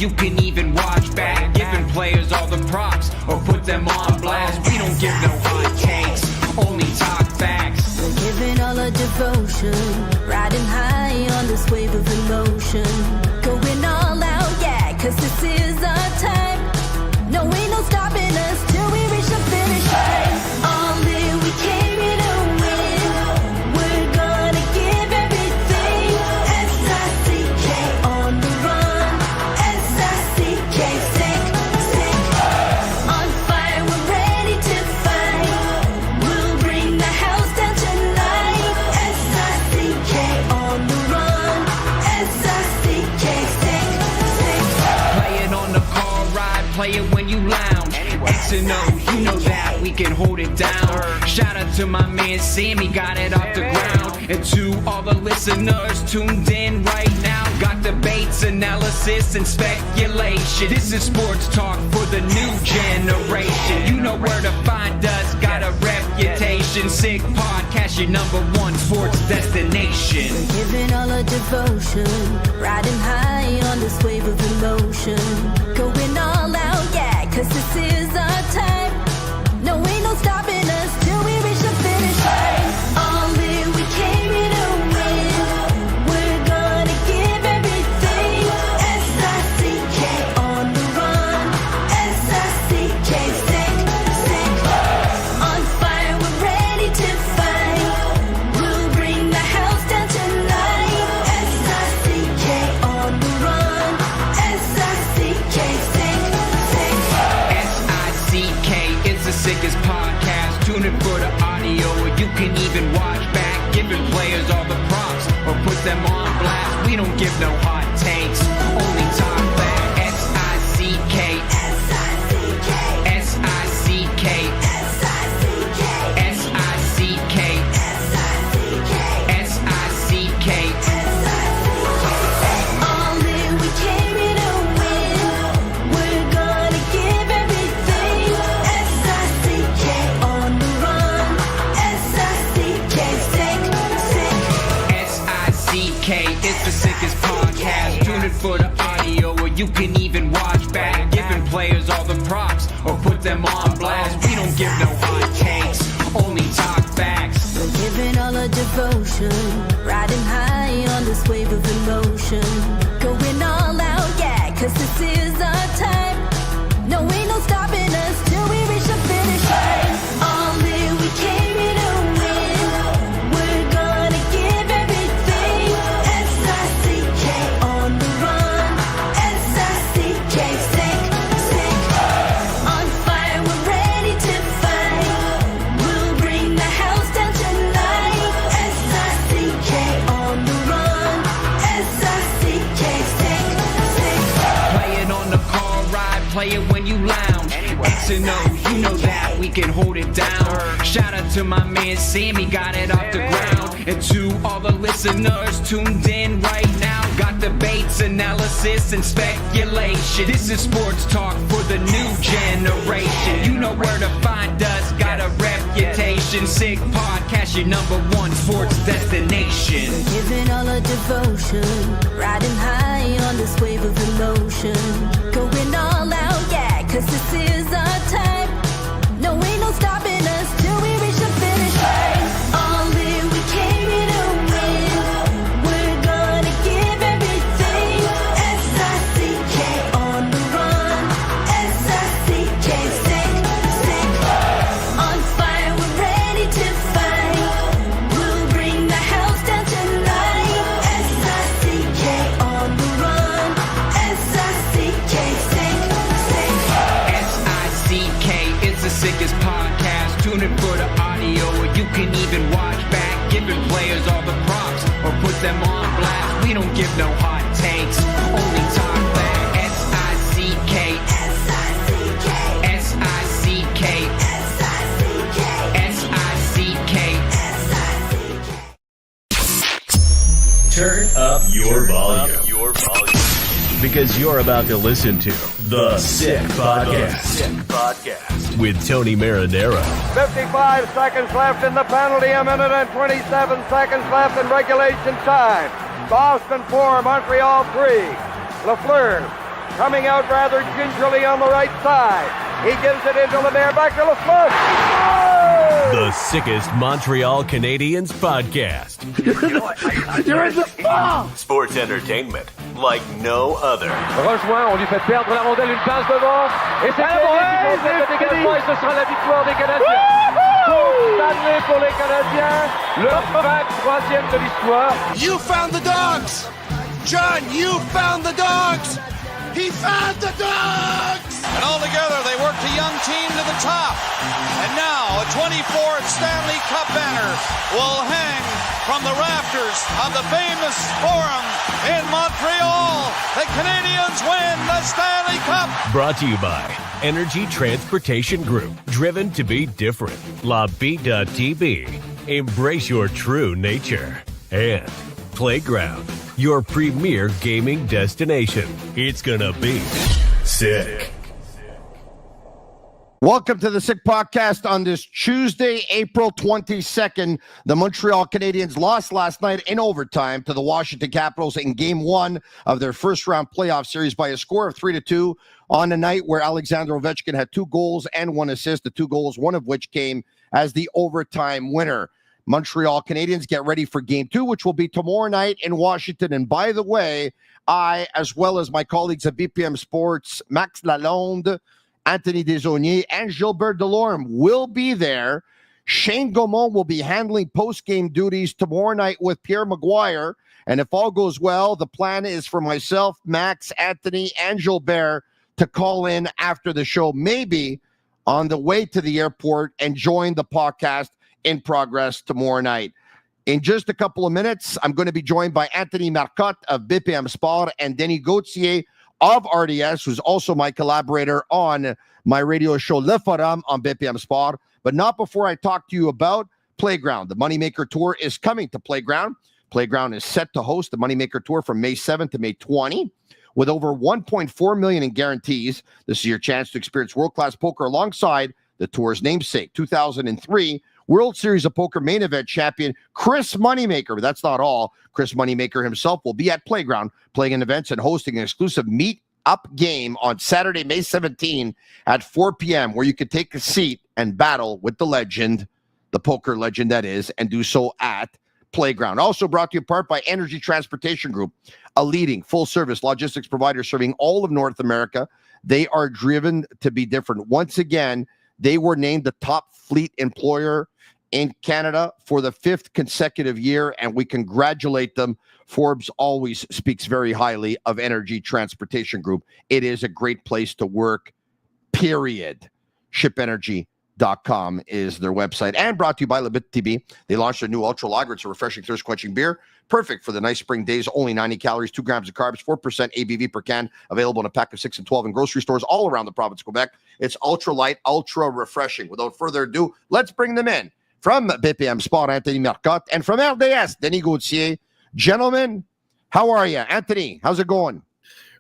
you can even watch back. Giving players all the props or put them on blast. We don't give no hot takes, only talk facts. We're giving all our devotion, riding high on this wave of emotion. Going all out, yeah, cause this is our time. No, ain't no stopping us till we reach the finish line. All in, we came here to win. We're gonna give everything. S-I-C-K on the run. S-I-C-K, sick, sick. On fire, we're ready to fight. We'll bring the house down tonight. S-I-C-K on the run. S-I-C-K, sick, sick. Playing on the car ride, play it when you lounge. X and O, you know that we can hold it down. Shout out to my man Sammy, got it off the ground. And to all the listeners tuned in right now, got debates, analysis, and speculation. This is sports talk for the new generation. You know where to find us, got a reputation. Sick podcast, your #1 sports destination. We're giving all our devotion, riding high on this wave of emotion. Going all out, yeah, cause this is our time. No, ain't no stopping us till we reach the finish line. All in, we came here to win. We're gonna give everything. S-I-C-K on the run. S-I-C-K, sick, sick. On fire, we're ready to fight. We'll bring the house down tonight. S-I-C-K on the run. S-I-C-K, sick, sick. S-I-C-K is the sickest podcast. Tune in for the audio, or you can even watch back. Giving players all the props or put them on blast. We don't give no hot takes, only talk back. S-I-C-K, S-I-C-K, S-I-C-K, S-I-C-K, S-I-C-K, S-I-C-K, S-I-C-K. All in, we came here to win. We're gonna give everything. S-I-C-K on the run. S-I-C-K, sick, sick. S-I-C-K is the sickest podcast. Tune in for the audio, or you can even watch back. Giving players all the props or put them on blast. We don't give no hot takes, only talk facts. We're giving all our devotion, riding high on this wave of emotion. Going all out, yeah, cause this is our time. No, ain't no stopping us till we reach the finish line. All in, we came here to win. We're gonna give everything. S-I-C-K on the run. S-I-C-K, sick, sick. On fire, we're ready to fight. We'll bring the house down tonight. S-I-C-K on the run. S-I-C-K, sick, sick. Playing on the car ride, play it when you lounge. X and O, you know that we can hold it down. Shout out to my man Sammy, got it off the ground. And to all the listeners tuned in right now, got debates, analysis, and speculation. This is sports talk for the new generation. You know where to find us, got a reputation. Sick podcast, your #1 sports destination. Giving all our devotion, riding high on this wave of emotion. Going all out, yeah, cause this is our time. No, ain't no stopping us till we reach the finish line. All in, we came here to win. We're gonna give everything. S-I-C-K on the run. S-I-C-K, sick, sick. On fire, we're ready to fight. We'll bring the house down tonight. S-I-C-K on the run. S-I-C-K, sick, sick. S-I-C-K is the sickest podcast. Tune in for the audio, or you can even watch back. Giving players all the props or put them on blast. We don't give no hot takes, only talk back. S-I-C-K, S-I-C-K, S-I-C-K, S-I-C-K, S-I-C-K. S-I-C-K. Turn up your volume. Because you're about to listen to The Sick Podcast. With Tony Marinaro. 55 seconds left in the penalty, a minute and 27 seconds left in regulation time. Boston 4, Montreal 3. Lafleur coming out rather gingerly on the right side. He gives it into Lemaire, back to Lafleur. The sickest Montreal Canadiens podcast. You're in the ball! Sports entertainment like no other. Rejoint, on lui fait perdre la rondelle, une passe devant. Et c'est le dégagement et ce sera la victoire des Canadiens. Stanley pour les Canadiens, le 23e de l'histoire. You found the dogs! John, you found the dogs! He found the dogs! And all together, they worked a young team to the top. And now, a 24th Stanley Cup banner will hang from the rafters of the famous Forum in Montreal. The Canadiens win the Stanley Cup. Brought to you by Energy Transportation Group. Driven to be different. La Vida Tibi. Embrace your true nature. And Playground, your premier gaming destination. It's gonna be sick. Welcome to the Sick Podcast on this Tuesday, April 22nd. The Montreal Canadiens lost last night in overtime to the Washington Capitals in Game 1 of their first-round playoff series by a score of 3-2 on a night where Alexander Ovechkin had 2 goals and 1 assist, the 2 goals, one of which came as the overtime winner. Montreal Canadiens get ready for Game 2, which will be tomorrow night in Washington. And by the way, I, as well as my colleagues at BPM Sports, Max Lalonde, Anthony Desaulniers, and Gilbert Delorme will be there. Shane Gaumont will be handling post-game duties tomorrow night with Pierre Maguire. And if all goes well, the plan is for myself, Max, Anthony, and Gilbert to call in after the show, maybe on the way to the airport, and join the podcast in progress tomorrow night. In just a couple of minutes, I'm going to be joined by Anthony Marcotte of BPM Sport and Denis Gauthier of RDS, who's also my collaborator on my radio show Le Forum on BPM Sport. But not before I talk to you about Playground. The Moneymaker Tour is coming to Playground. Playground is set to host the Moneymaker Tour from May 7th to May 20. With over $1.4 million in guarantees, this is your chance to experience world-class poker alongside the tour's namesake, 2003 World Series of Poker main event champion Chris Moneymaker. But that's not all. Chris Moneymaker himself will be at Playground playing in events and hosting an exclusive meet-up game on Saturday, May 17 at 4 p.m. where you can take a seat and battle with the legend, the poker legend that is, and do so at Playground. Also brought to you in part by Energy Transportation Group, a leading full-service logistics provider serving all of North America. They are driven to be different. Once again, they were named the top fleet employer in Canada for the 5th consecutive year, and we congratulate them. Forbes always speaks very highly of Energy Transportation Group. It is a great place to work, period. ShipEnergy.com is their website. And brought to you by Bittt Tibi. They launched their new Ultra Lager. It's a refreshing, thirst-quenching beer. Perfect for the nice spring days. Only 90 calories, 2 grams of carbs, 4% ABV per can. Available in a pack of 6 and 12 in grocery stores all around the province of Quebec. It's ultra light, ultra refreshing. Without further ado, let's bring them in. From BPM Sport, Anthony Marcotte, and from RDS, Denis Gauthier. Gentlemen, how are you? Anthony, how's it going?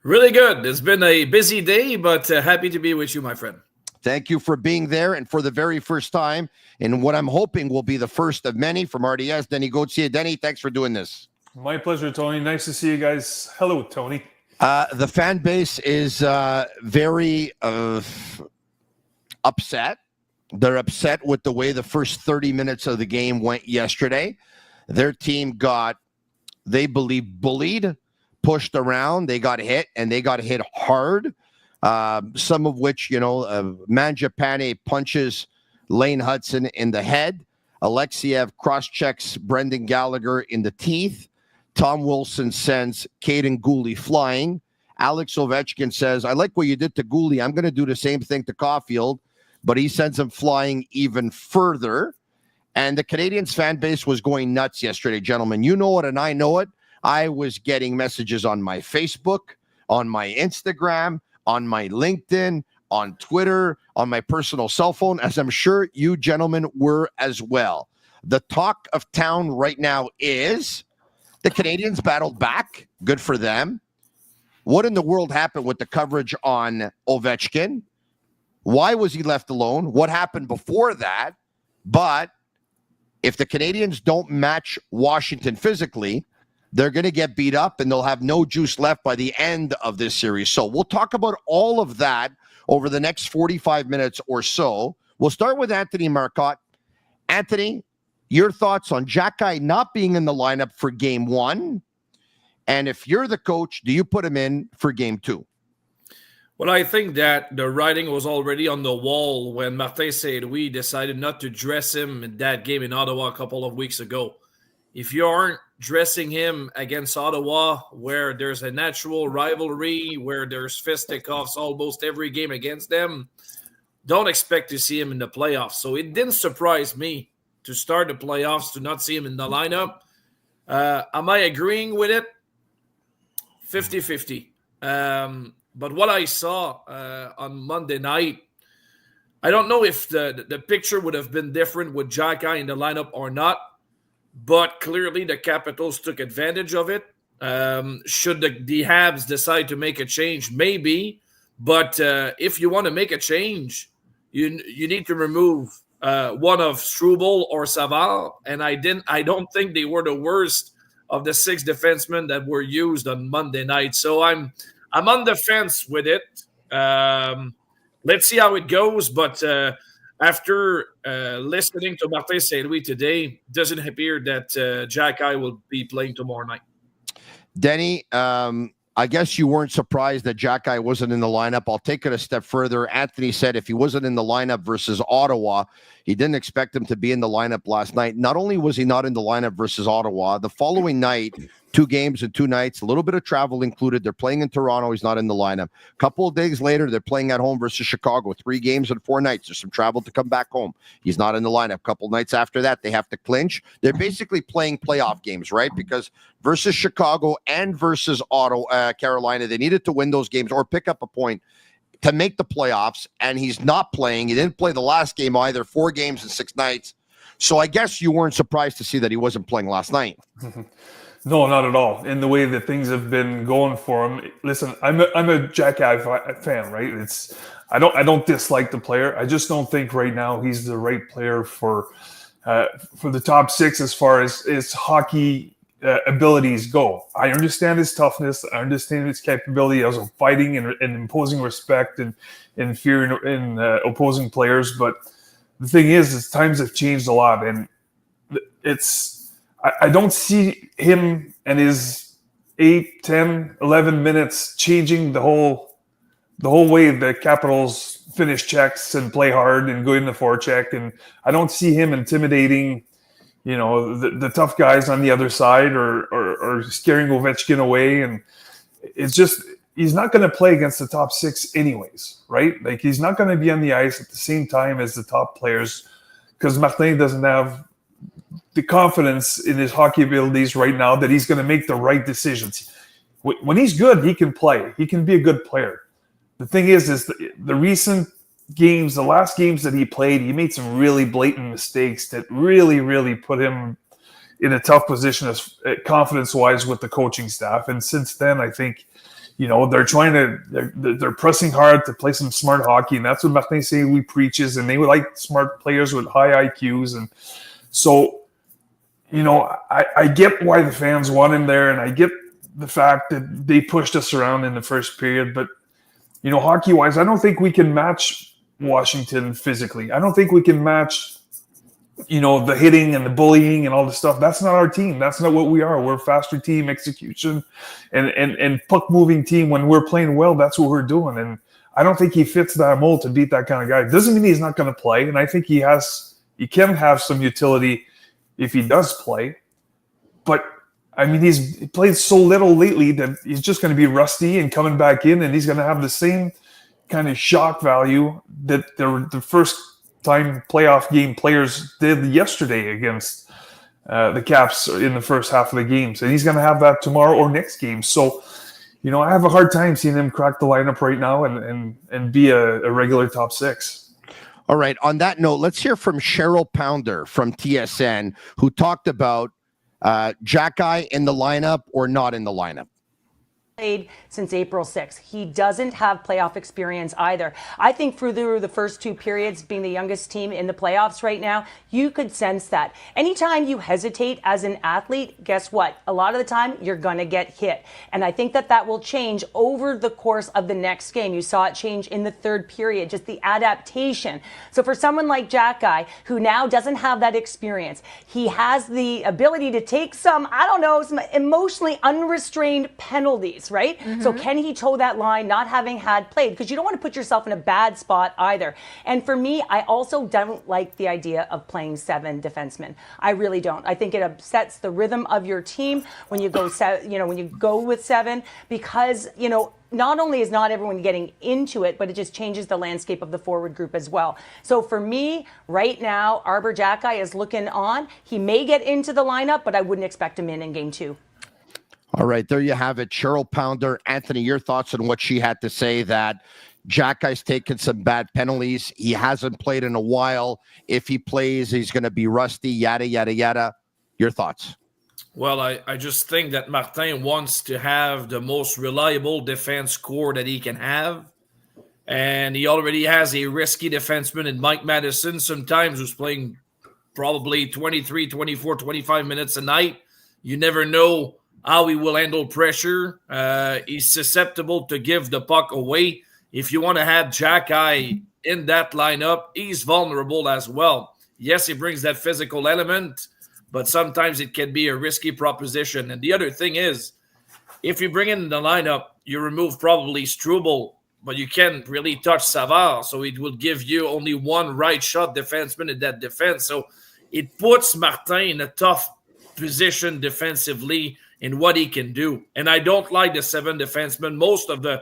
Really good. It's been a busy day, but happy to be with you, my friend. Thank you for being there, and for the very first time, in what I'm hoping will be the first of many from RDS, Denis Gauthier. Denny, thanks for doing this. My pleasure, Tony. Nice to see you guys. Hello, Tony. The fan base is very upset. They're upset with the way the first 30 minutes of the game went yesterday. Their team got, they believe, bullied, pushed around. They got hit, and they got hit hard. Some of which, Mangiapane punches Lane Hudson in the head. Alexiev cross-checks Brendan Gallagher in the teeth. Tom Wilson sends Caden Gooley flying. Alex Ovechkin says, I like what you did to Gooley. I'm going to do the same thing to Caulfield. But he sends him flying even further. And the Canadiens fan base was going nuts yesterday, gentlemen. You know it, and I know it. I was getting messages on my Facebook, on my Instagram, on my LinkedIn, on Twitter, on my personal cell phone, as I'm sure you gentlemen were as well. The talk of town right now is the Canadiens battled back. Good for them. What in the world happened with the coverage on Ovechkin? Why was he left alone? What happened before that? But if the Canadiens don't match Washington physically, they're going to get beat up and they'll have no juice left by the end of this series. So we'll talk about all of that over the next 45 minutes or so. We'll start with Anthony Marcotte. Anthony, your thoughts on Xhekaj not being in the lineup for game one? And if you're the coach, do you put him in for game two? Well, I think that the writing was already on the wall when Martin Saint-Louis decided not to dress him in that game in Ottawa a couple of weeks ago. If you aren't dressing him against Ottawa, where there's a natural rivalry, where there's fisticuffs almost every game against them, don't expect to see him in the playoffs. So it didn't surprise me to start the playoffs to not see him in the lineup. Am I agreeing with it? 50-50. But what I saw on Monday night, I don't know if the picture would have been different with Xhekaj in the lineup or not, but clearly the Capitals took advantage of it. Should the Habs decide to make a change? Maybe. But if you want to make a change, you need to remove one of Struble or Savard, and I don't think they were the worst of the 6 defensemen that were used on Monday night. So I'm on the fence with it. Let's see how it goes. But after listening to Martin Saint-Louis today, doesn't appear that Xhekaj will be playing tomorrow night. Denny, I guess you weren't surprised that Xhekaj wasn't in the lineup. I'll take it a step further. Anthony said if he wasn't in the lineup versus Ottawa, he didn't expect him to be in the lineup last night. Not only was he not in the lineup versus Ottawa, the following night, 2 games and 2 nights, a little bit of travel included. They're playing in Toronto. He's not in the lineup. A couple of days later, they're playing at home versus Chicago. 3 games and 4 nights. There's some travel to come back home. He's not in the lineup. A couple of nights after that, they have to clinch. They're basically playing playoff games, right? Because versus Chicago and versus Carolina, they needed to win those games or pick up a point to make the playoffs, and he's not playing. He didn't play the last game either. 4 games and 6 nights. So I guess you weren't surprised to see that he wasn't playing last night. No, not at all. In the way that things have been going for him. Listen, I'm a Xhekaj fan, right? I don't dislike the player. I just don't think right now he's the right player for the top 6 as far as his hockey abilities go. I understand his toughness. I understand his capability of fighting and imposing respect and fear in opposing players. But the thing is times have changed a lot, and I don't see him and his 8, 10, 11 minutes changing the whole way the Capitals finish checks and play hard and go in the forecheck. And I don't see him intimidating, the tough guys on the other side or scaring Ovechkin away. And it's just, he's not going to play against the top 6 anyways, right? Like, he's not going to be on the ice at the same time as the top players because Martin doesn't have the confidence in his hockey abilities right now that he's going to make the right decisions. When he's good, he can play. He can be a good player. The thing is the recent games, the last games that he played, he made some really blatant mistakes that really, really put him in a tough position as confidence-wise with the coaching staff. And since then, I think, they're pressing hard to play some smart hockey, and that's what Martin Saint-Louis preaches. And they would like smart players with high IQs, and so. I get why the fans want him there, and I get the fact that they pushed us around in the first period. But, hockey-wise, I don't think we can match Washington physically. I don't think we can match, the hitting and the bullying and all the stuff. That's not our team. That's not what we are. We're a faster team, execution, and puck-moving team. When we're playing well, that's what we're doing. And I don't think he fits that mold to beat that kind of guy. It doesn't mean he's not going to play, and I think he can have some utility if he does play. But, I mean, he played so little lately that he's just going to be rusty and coming back in, and he's going to have the same kind of shock value that the first-time playoff game players did yesterday against the Caps in the first half of the games. And he's going to have that tomorrow or next game. So, I have a hard time seeing him crack the lineup right now and be a regular top 6. All right. On that note, let's hear from Cheryl Pounder from TSN, who talked about Xhekaj in the lineup or not in the lineup. played since April 6th. He doesn't have playoff experience either. I think through the first two periods, being the youngest team in the playoffs right now, you could sense that. Anytime you hesitate as an athlete, guess what? A lot of the time, you're going to get hit. And I think that will change over the course of the next game. You saw it change in the third period, just the adaptation. So for someone like Xhekaj, who now doesn't have that experience, he has the ability to take some emotionally unrestrained penalties, right? So can he toe that line not having had played? Because you don't want to put yourself in a bad spot either. And for me, I also don't like the idea of playing 7 defensemen. I really don't. I think it upsets the rhythm of your team when you go, when you go with 7, because, not only is not everyone getting into it, but it just changes the landscape of the forward group as well. So for me, right now, Arber Xhekaj is looking on. He may get into the lineup, but I wouldn't expect him in game 2. All right, there you have it. Cheryl Pounder. Anthony, your thoughts on what she had to say, that Xhekaj's taken some bad penalties. He hasn't played in a while. If he plays, he's going to be rusty, yada, yada, yada. Your thoughts? Well, I just think that Martin wants to have the most reliable defense core that he can have. And he already has a risky defenseman in Mike Madison, sometimes who's playing probably 23, 24, 25 minutes a night. You never know how he will handle pressure. He's susceptible to give the puck away. If you want to have Xhekaj in that lineup, he's vulnerable as well. Yes, he brings that physical element, but sometimes it can be a risky proposition. And the other thing is, if you bring in the lineup, you remove probably Struble, but you can't really touch Savard, so it will give you only one right shot defenseman in that defense. So it puts Martin in a tough position defensively in what he can do. And I don't like the 7 defensemen. Most of the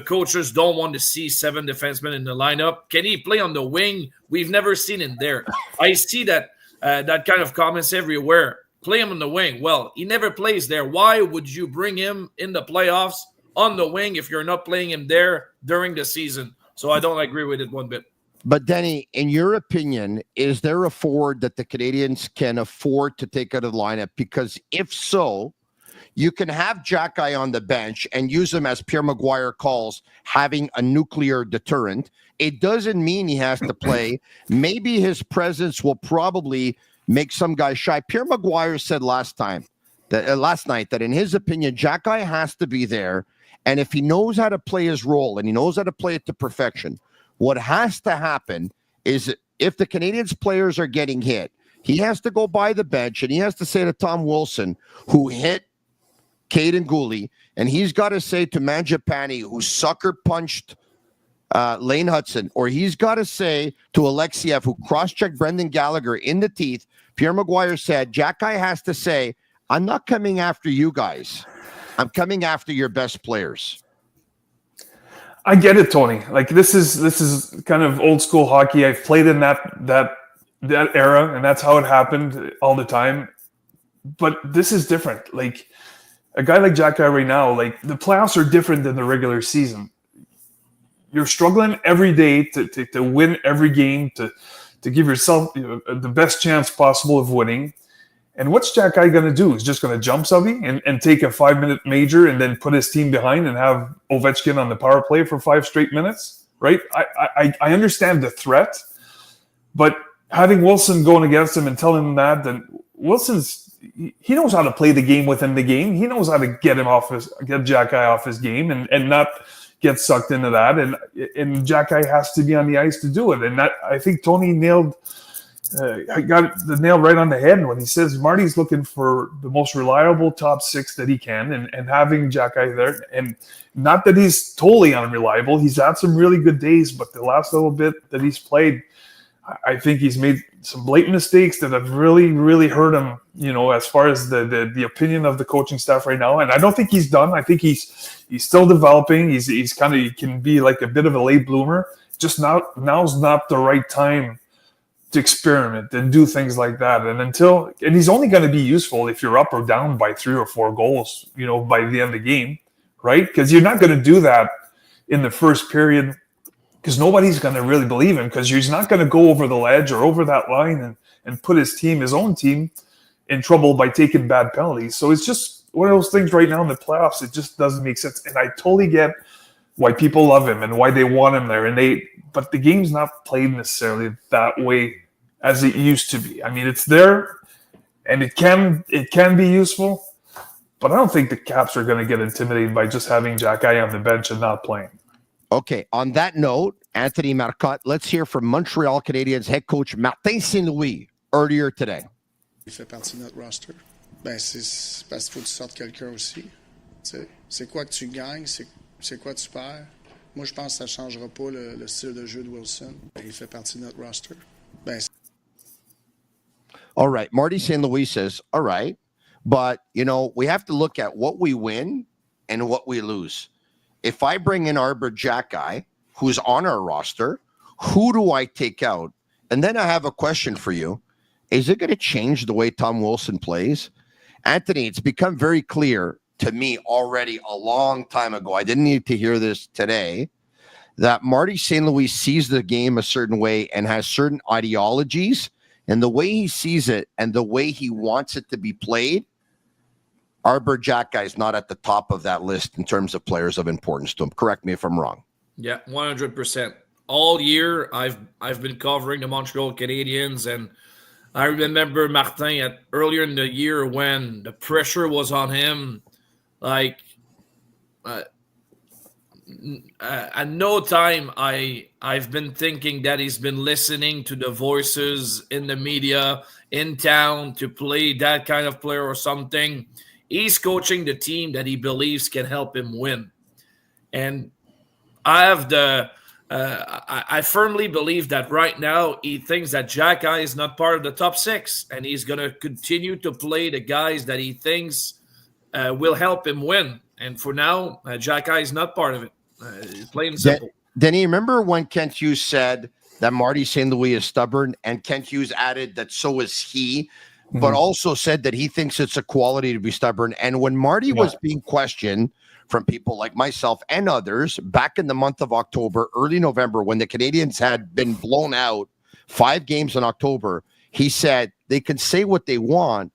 coaches don't want to see 7 defensemen in the lineup. Can he play on the wing? We've never seen him there. I see that kind of comments everywhere. Play him on the wing. Well, he never plays there. Why would you bring him in the playoffs on the wing if you're not playing him there during the season? So I don't agree with it one bit. But Denny, in your opinion, is there a forward that the Canadiens can afford to take out of the lineup? Because if so, you can have Xhekaj on the bench and use him, as Pierre Maguire calls, having a nuclear deterrent. It doesn't mean he has to play. Maybe his presence will probably make some guys shy. Pierre Maguire said last night that in his opinion, Xhekaj has to be there. And if he knows how to play his role and he knows how to play it to perfection, what has to happen is, if the Canadiens players are getting hit, he has to go by the bench and he has to say to Tom Wilson, who hit Caden Gooley, and he's got to say to Mangiapane, who sucker punched Lane Hudson, or he's got to say to Alexiev, who cross-checked Brendan Gallagher in the teeth. Pierre Maguire said, Xhekaj has to say, I'm not coming after you guys. I'm coming after your best players. I get it, Tony. Like, this is kind of old school hockey. I've played in that era, and that's how it happened all the time. But this is different. Like, a guy like Xhekaj right now, like, the playoffs are different than the regular season. You're struggling every day to win every game, to give yourself the best chance possible of winning. And what's Xhekaj going to do? He's just going to jump somebody and take a 5-minute major and then put his team behind and have Ovechkin on the power play for 5 straight minutes, right? I understand the threat, but having Wilson going against him and telling him that he knows how to play the game within the game. He knows how to get Xhekaj off his game and not get sucked into that. And Xhekaj has to be on the ice to do it. And that, I think Tony got the nail right on the head when he says Marty's looking for the most reliable top 6 that he can, and having Xhekaj there. And not that he's totally unreliable. He's had some really good days, but the last little bit that he's played, I think he's made some blatant mistakes that have really, really hurt him, as far as the opinion of the coaching staff right now. And I don't think he's done. I think he's still developing. He can be like a bit of a late bloomer. Just now's not the right time to experiment and do things like that. And he's only going to be useful if you're up or down by 3 or 4 goals, by the end of the game, right? Because you're not going to do that in the first period, because nobody's going to really believe him, because he's not going to go over the ledge or over that line and put his own team, in trouble by taking bad penalties. So it's just those things right now in the playoffs. It just doesn't make sense. And I totally get why people love him and why they want him there. But the game's not played necessarily that way as it used to be. I mean, it's there, and it can be useful, but I don't think the Caps are going to get intimidated by just having Xhekaj on the bench and not playing. Okay, on that note, Anthony Marcotte, let's hear from Montreal Canadiens head coach Martin Saint-Louis earlier today. Il fait partie de notre roster. C'est parce qu'il faut que tu sortes quelqu'un aussi. C'est quoi que tu gagnes, c'est quoi tu perds. Moi, je pense que ça ne changera pas le style de jeu de Wilson. Il fait partie de notre roster. All right, Marty St. Louis says, all right, but, we have to look at what we win and what we lose. If I bring in Arber Xhekaj, who's on our roster, who do I take out? And then I have a question for you. Is it going to change the way Tom Wilson plays? Anthony, it's become very clear to me already a long time ago. I didn't need to hear this today, that Marty St. Louis sees the game a certain way and has certain ideologies, and the way he sees it and the way he wants it to be played, Arber Xhekaj is not at the top of that list in terms of players of importance to him. Correct me if I'm wrong. Yeah, 100%. All year, I've been covering the Montreal Canadiens, and I remember Martin earlier in the year when the pressure was on him. Like, at no time I've been thinking that he's been listening to the voices in the media in town to play that kind of player or something. He's coaching the team that he believes can help him win. And I firmly believe that right now he thinks that Xhekaj is not part of the top six, and he's going to continue to play the guys that he thinks will help him win. And for now, Xhekaj is not part of it. Plain and simple. Denny, remember when Kent Hughes said that Marty St. Louis is stubborn, and Kent Hughes added that so is he, but also said that he thinks it's a quality to be stubborn. And when Marty was being questioned from people like myself and others back in the month of October, early November, when the Canadiens had been blown out 5 games in October, he said they can say what they want,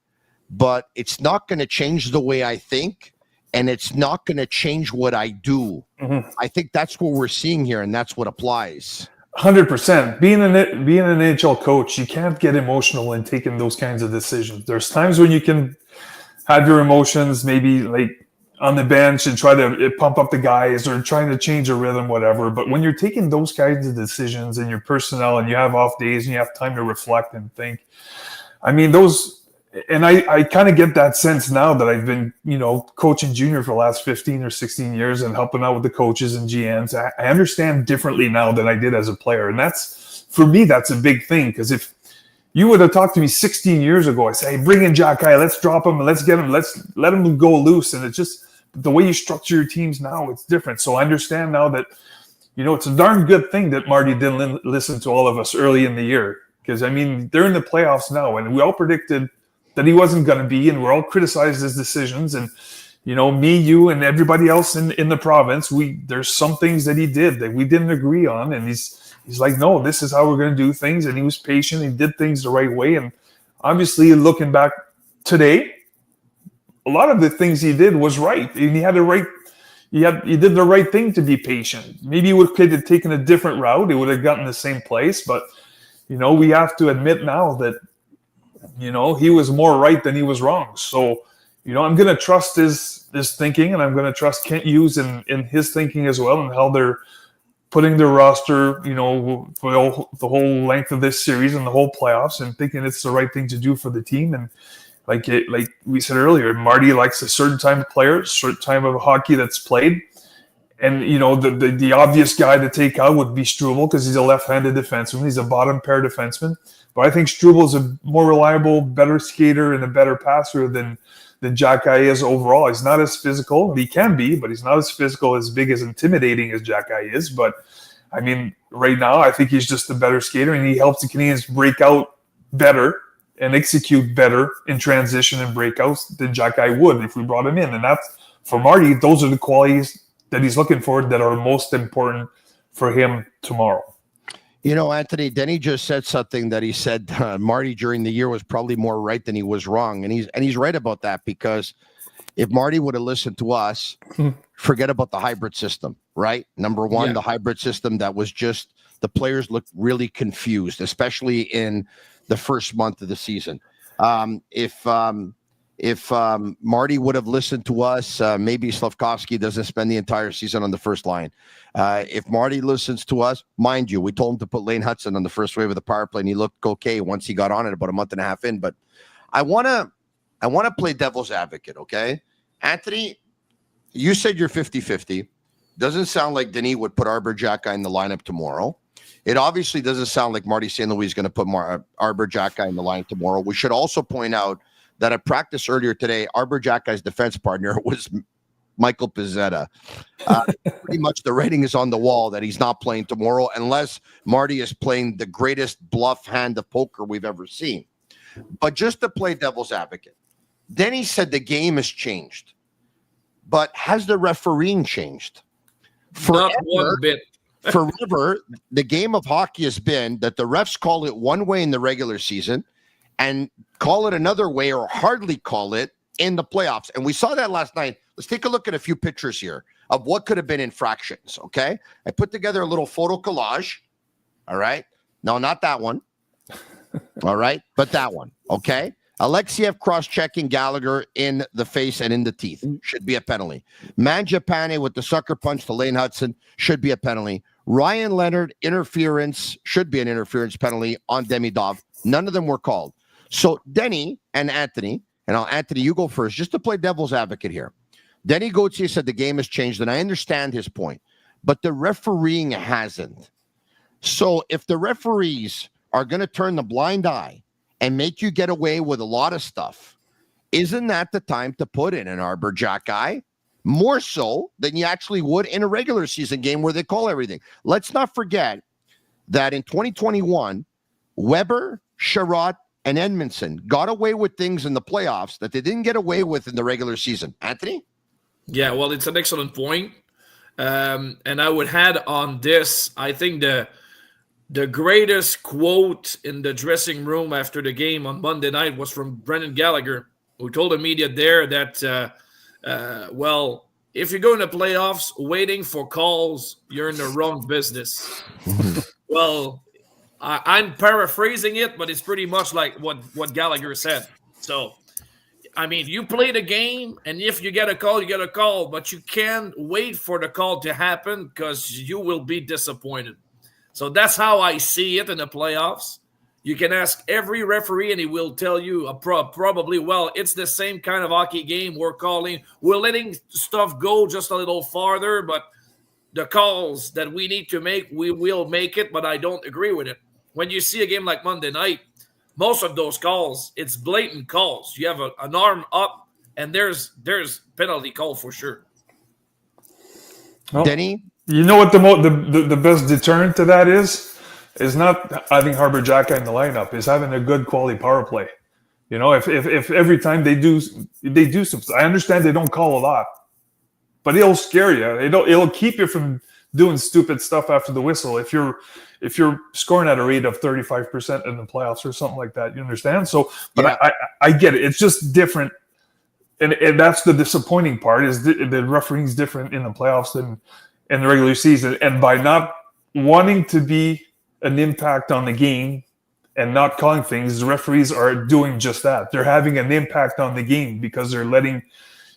but it's not going to change the way I think, and it's not going to change what I do. I think that's what we're seeing here, and that's what applies. 100%. Being an NHL coach, you can't get emotional in taking those kinds of decisions. There's times when you can have your emotions maybe like on the bench and try to pump up the guys or trying to change a rhythm, whatever. But when you're taking those kinds of decisions and your personnel and you have off days and you have time to reflect and think, I mean, and I kind of get that sense now that I've been, coaching junior for the last 15 or 16 years and helping out with the coaches and GMs. I understand differently now than I did as a player. And for me, that's a big thing. Because if you would have talked to me 16 years ago, I say, hey, bring in Xhekaj, let's drop him and let's get him, let's let him go loose. And it's just the way you structure your teams now, it's different. So I understand now that, it's a darn good thing that Marty didn't listen to all of us early in the year. Because, I mean, they're in the playoffs now, and we all predicted that he wasn't going to be, and we're all criticized his decisions. And, me, you, and everybody else in the province, there's some things that he did that we didn't agree on. And he's like, no, this is how we're going to do things. And he was patient. He did things the right way. And obviously, looking back today, a lot of the things he did was right. And he did the right thing to be patient. Maybe he could have taken a different route. He would have gotten the same place. But, we have to admit now that, he was more right than he was wrong. So, I'm going to trust his thinking, and I'm going to trust Kent Hughes in his thinking as well, and how they're putting their roster, for the whole length of this series and the whole playoffs, and thinking it's the right thing to do for the team. And like we said earlier, Marty likes a certain type of player, certain type of hockey that's played. And, the obvious guy to take out would be Struble, because he's a left-handed defenseman. He's a bottom pair defenseman. But I think Struble is a more reliable, better skater and a better passer than Xhekaj is overall. He's not as physical. He can be, but he's not as physical, as big, as intimidating as Xhekaj is. But, I mean, right now, I think he's just a better skater, and he helps the Canadiens break out better and execute better in transition and breakouts than Xhekaj would if we brought him in. And that's, for Marty, those are the qualities that he's looking for that are most important for him tomorrow. You know, Anthony, Denny just said something that he said Marty during the year was probably more right than he was wrong. And he's right about that, because if Marty would have listened to us, forget about the hybrid system, right? Number one, the hybrid system that was just the players looked really confused, especially in the first month of the season. If Marty would have listened to us, maybe Slavkovsky doesn't spend the entire season on the first line. If Marty listens to us, mind you, we told him to put Lane Hudson on the first wave of the power play, and he looked okay once he got on it about a month and a half in. But I want to play devil's advocate, okay? Anthony, you said you're 50-50. Doesn't sound like Denis would put Arber Xhekaj in the lineup tomorrow. It obviously doesn't sound like Marty St. Louis is going to put Arber Xhekaj in the lineup tomorrow. We should also point out that at practice earlier today, Arber Xhekaj's defense partner was Michael Pizzetta. Pretty much the rating is on the wall that he's not playing tomorrow unless Marty is playing the greatest bluff hand of poker we've ever seen. But just to play devil's advocate, Denny said the game has changed. But has the refereeing changed? Not one bit. Forever, the game of hockey has been that the refs call it one way in the regular season and call it another way, or hardly call it, in the playoffs. And we saw that last night. Let's take a look at a few pictures here of what could have been infractions, okay? I put together a little photo collage, all right? No, not that one, all right? But that one, okay? Alexiev cross-checking Gallagher in the face and in the teeth. Should be a penalty. Mangiapane with the sucker punch to Lane Hudson. Should be a penalty. Ryan Leonard, interference. Should be an interference penalty on Demidov. None of them were called. So Denny and Anthony, and Anthony, you go first, just to play devil's advocate here. Denny Gauthier said the game has changed, and I understand his point. But the refereeing hasn't. So if the referees are going to turn the blind eye and make you get away with a lot of stuff, isn't that the time to put in an Arber Xhekaj? More so than you actually would in a regular season game where they call everything. Let's not forget that in 2021, Weber, Sherratt, and Edmondson got away with things in the playoffs that they didn't get away with in the regular season. Anthony? Yeah, well, it's an excellent point. And I would add on this, I think the greatest quote in the dressing room after the game on Monday night was from Brendan Gallagher, who told the media there that, well, if you're going to playoffs waiting for calls, you're in the wrong business. Well, I'm paraphrasing it, but it's pretty much like what Gallagher said. So, I mean, you play the game, and if you get a call, you get a call, but you can't wait for the call to happen because you will be disappointed. So that's how I see it in the playoffs. You can ask every referee, and he will tell you probably, well, it's the same kind of hockey game. We're letting stuff go just a little farther, but the calls that we need to make, we will make it, but I don't agree with it. When you see a game like Monday night, most of those calls, it's blatant calls. You have an arm up, and there's penalty call for sure. Well, Denny? You know what the best deterrent to that is not having Arber Xhekaj in the lineup, is having a good quality power play. You know, if every time they do something, I understand they don't call a lot, but it'll scare you. It'll keep you from doing stupid stuff after the whistle. If you're scoring at a rate of 35% in the playoffs or something like that, you understand? So, but yeah. I get it. It's just different. And that's the disappointing part, is the refereeing's different in the playoffs than in the regular season. And by not wanting to be an impact on the game and not calling things, the referees are doing just that. They're having an impact on the game because they're letting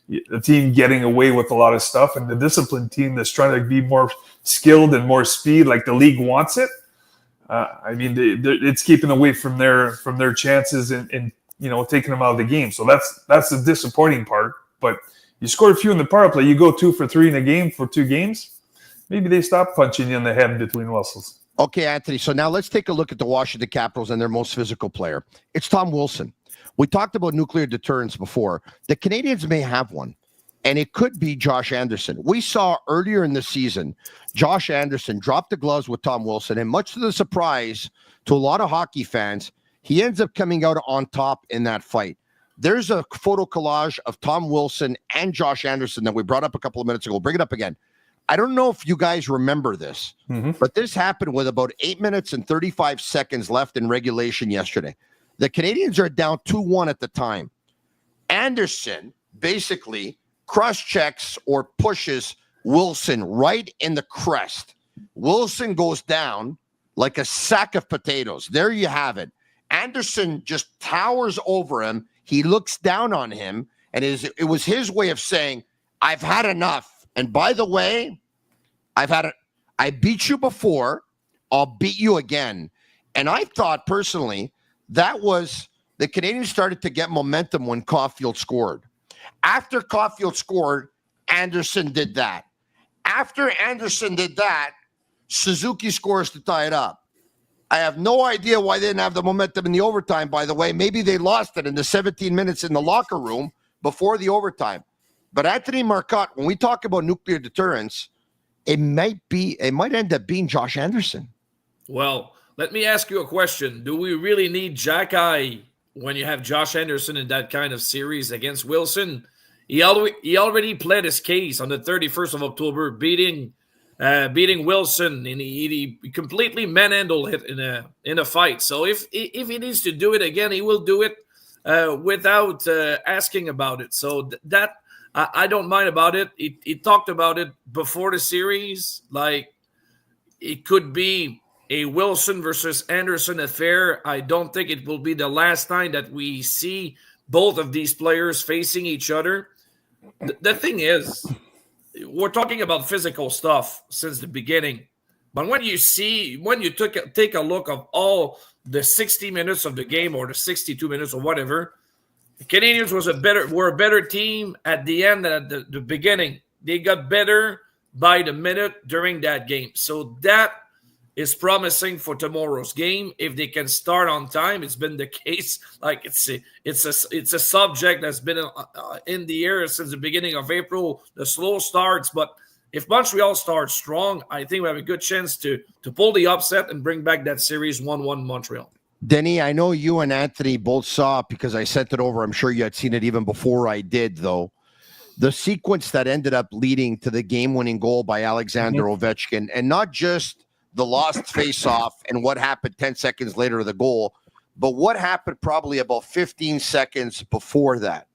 the team getting away with a lot of stuff, and the disciplined team that's trying to be more skilled and more speed, like the league wants it. I mean, it's keeping away from their chances and taking them out of the game. So that's the disappointing part. But you scored a few in the power play. You go 2 for 3 in a game for 2 games. Maybe they stop punching you in the head between whistles. Okay, Anthony. So now let's take a look at the Washington Capitals and their most physical player. It's Tom Wilson. We talked about nuclear deterrence before. The Canadiens may have one, and it could be Josh Anderson. We saw earlier in the season, Josh Anderson dropped the gloves with Tom Wilson, and much to the surprise to a lot of hockey fans, he ends up coming out on top in that fight. There's a photo collage of Tom Wilson and Josh Anderson that we brought up a couple of minutes ago. Bring it up again. I don't know if you guys remember this, but this happened with about 8 minutes and 35 seconds left in regulation yesterday. The Canadiens are down 2-1 at the time. Anderson basically cross-checks or pushes Wilson right in the crest. Wilson goes down like a sack of potatoes. There you have it. Anderson just towers over him. He looks down on him, and it was his way of saying, I've had enough. And by the way, I beat you before, I'll beat you again. And I thought personally that was the Canadiens started to get momentum when Caulfield scored. After Caulfield scored, Anderson did that. After Anderson did that, Suzuki scores to tie it up. I have no idea why they didn't have the momentum in the overtime, by the way. Maybe they lost it in the 17 minutes in the locker room before the overtime. But Anthony Marcotte, when we talk about nuclear deterrence, it might end up being Josh Anderson. Well, let me ask you a question. Do we really need Xhekaj when you have Josh Anderson in that kind of series against Wilson? He already pled his case on the 31st of October, beating Wilson, and he completely manhandled it in a fight. So if he needs to do it again, he will do it without asking about it. So that I don't mind about it. He talked about it before the series, like it could be a Wilson versus Anderson affair. I don't think it will be the last time that we see both of these players facing each other. The thing is, we're talking about physical stuff since the beginning. But when you take a look of all the 60 minutes of the game or the 62 minutes or whatever, the Canadiens were a better team at the end than at the beginning. They got better by the minute during that game. So that is promising for tomorrow's game if they can start on time. It's been the case. Like it's a subject that's been in the air since the beginning of April. The slow starts, but if Montreal starts strong, I think we have a good chance to pull the upset and bring back that series 1-1 Montreal. Denny, I know you and Anthony both saw it because I sent it over. I'm sure you had seen it even before I did, though. The sequence that ended up leading to the game-winning goal by Alexander Ovechkin, and not just the lost face-off and what happened 10 seconds later to the goal, but what happened probably about 15 seconds before that.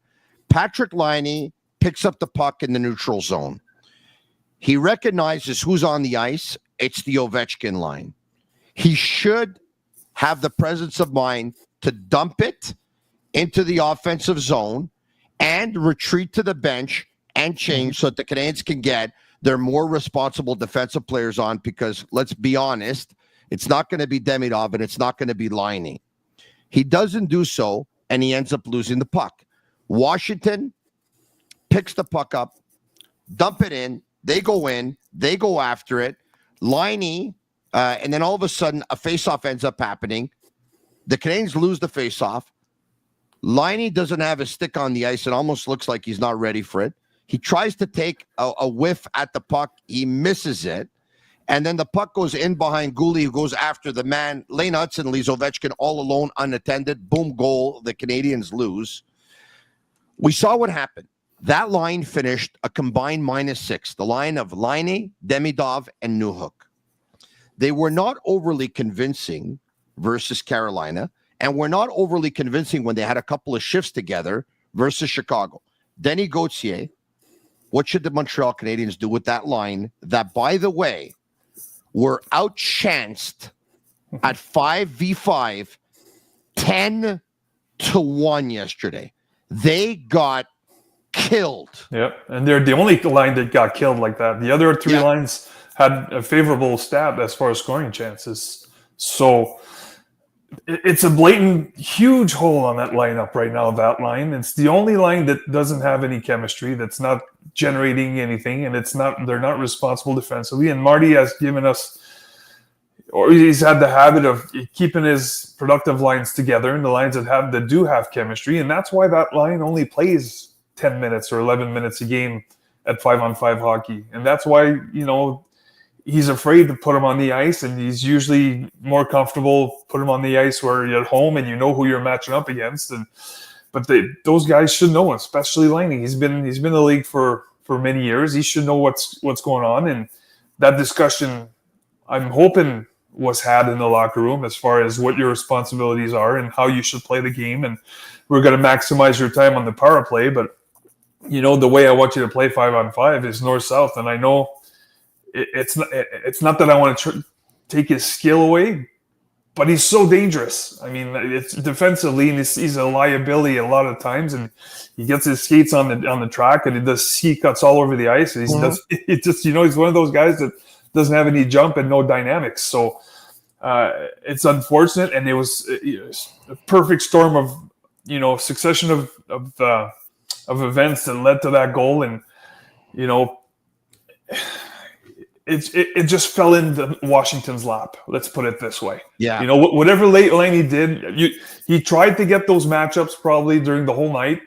Patrick Laine picks up the puck in the neutral zone. He recognizes who's on the ice. It's the Ovechkin line. He should have the presence of mind to dump it into the offensive zone and retreat to the bench and change so that the Canadiens can get their more responsible defensive players on, because let's be honest, it's not going to be Demidov and it's not going to be Laine. He doesn't do so, and he ends up losing the puck. Washington picks the puck up, dump it in, they go after it. Laine, and then all of a sudden, a faceoff ends up happening. The Canadiens lose the faceoff. Laine doesn't have his stick on the ice. It almost looks like he's not ready for it. He tries to take a whiff at the puck. He misses it. And then the puck goes in behind Gouli, who goes after the man. Lane Hudson leaves Ovechkin all alone, unattended. Boom, goal. The Canadiens lose. We saw what happened. That line finished a combined -6. The line of Laine, Demidov, and Newhook. They were not overly convincing versus Carolina, and were not overly convincing when they had a couple of shifts together versus Chicago. Denis Gauthier, what should the Montreal Canadiens do with that line that, by the way, were outchanced at 5v5, 10-1 yesterday? They got killed. Yep, and they're the only line that got killed like that. The other three lines had a favorable stat as far as scoring chances. So it's a blatant, huge hole on that lineup right now, that line. It's the only line that doesn't have any chemistry, that's not generating anything, and they're not responsible defensively. And Marty has given us, or he's had the habit of keeping his productive lines together, and the lines that do have chemistry. And that's why that line only plays 10 minutes or 11 minutes a game at 5-on-5 hockey. And that's why, he's afraid to put him on the ice, and he's usually more comfortable put him on the ice where you're at home and you know who you're matching up against. But those guys should know, especially Laine. He's been in the league for for many years. He should know what's going on. And that discussion, I'm hoping, was had in the locker room as far as what your responsibilities are and how you should play the game. And we're going to maximize your time on the power play. But, the way I want you to play 5-on-5 is north-south. And I know it's not that I want to take his skill away, but he's so dangerous. I mean, it's defensively, and he's a liability a lot of times. And he gets his skates on the track, and he cuts all over the ice. And he's one of those guys that doesn't have any jump and no dynamics. So it's unfortunate, and it was a perfect storm of succession of events that led to that goal. And it just fell into Washington's lap. Let's put it this way. Yeah. Whatever late line he did, he tried to get those matchups probably during the whole night,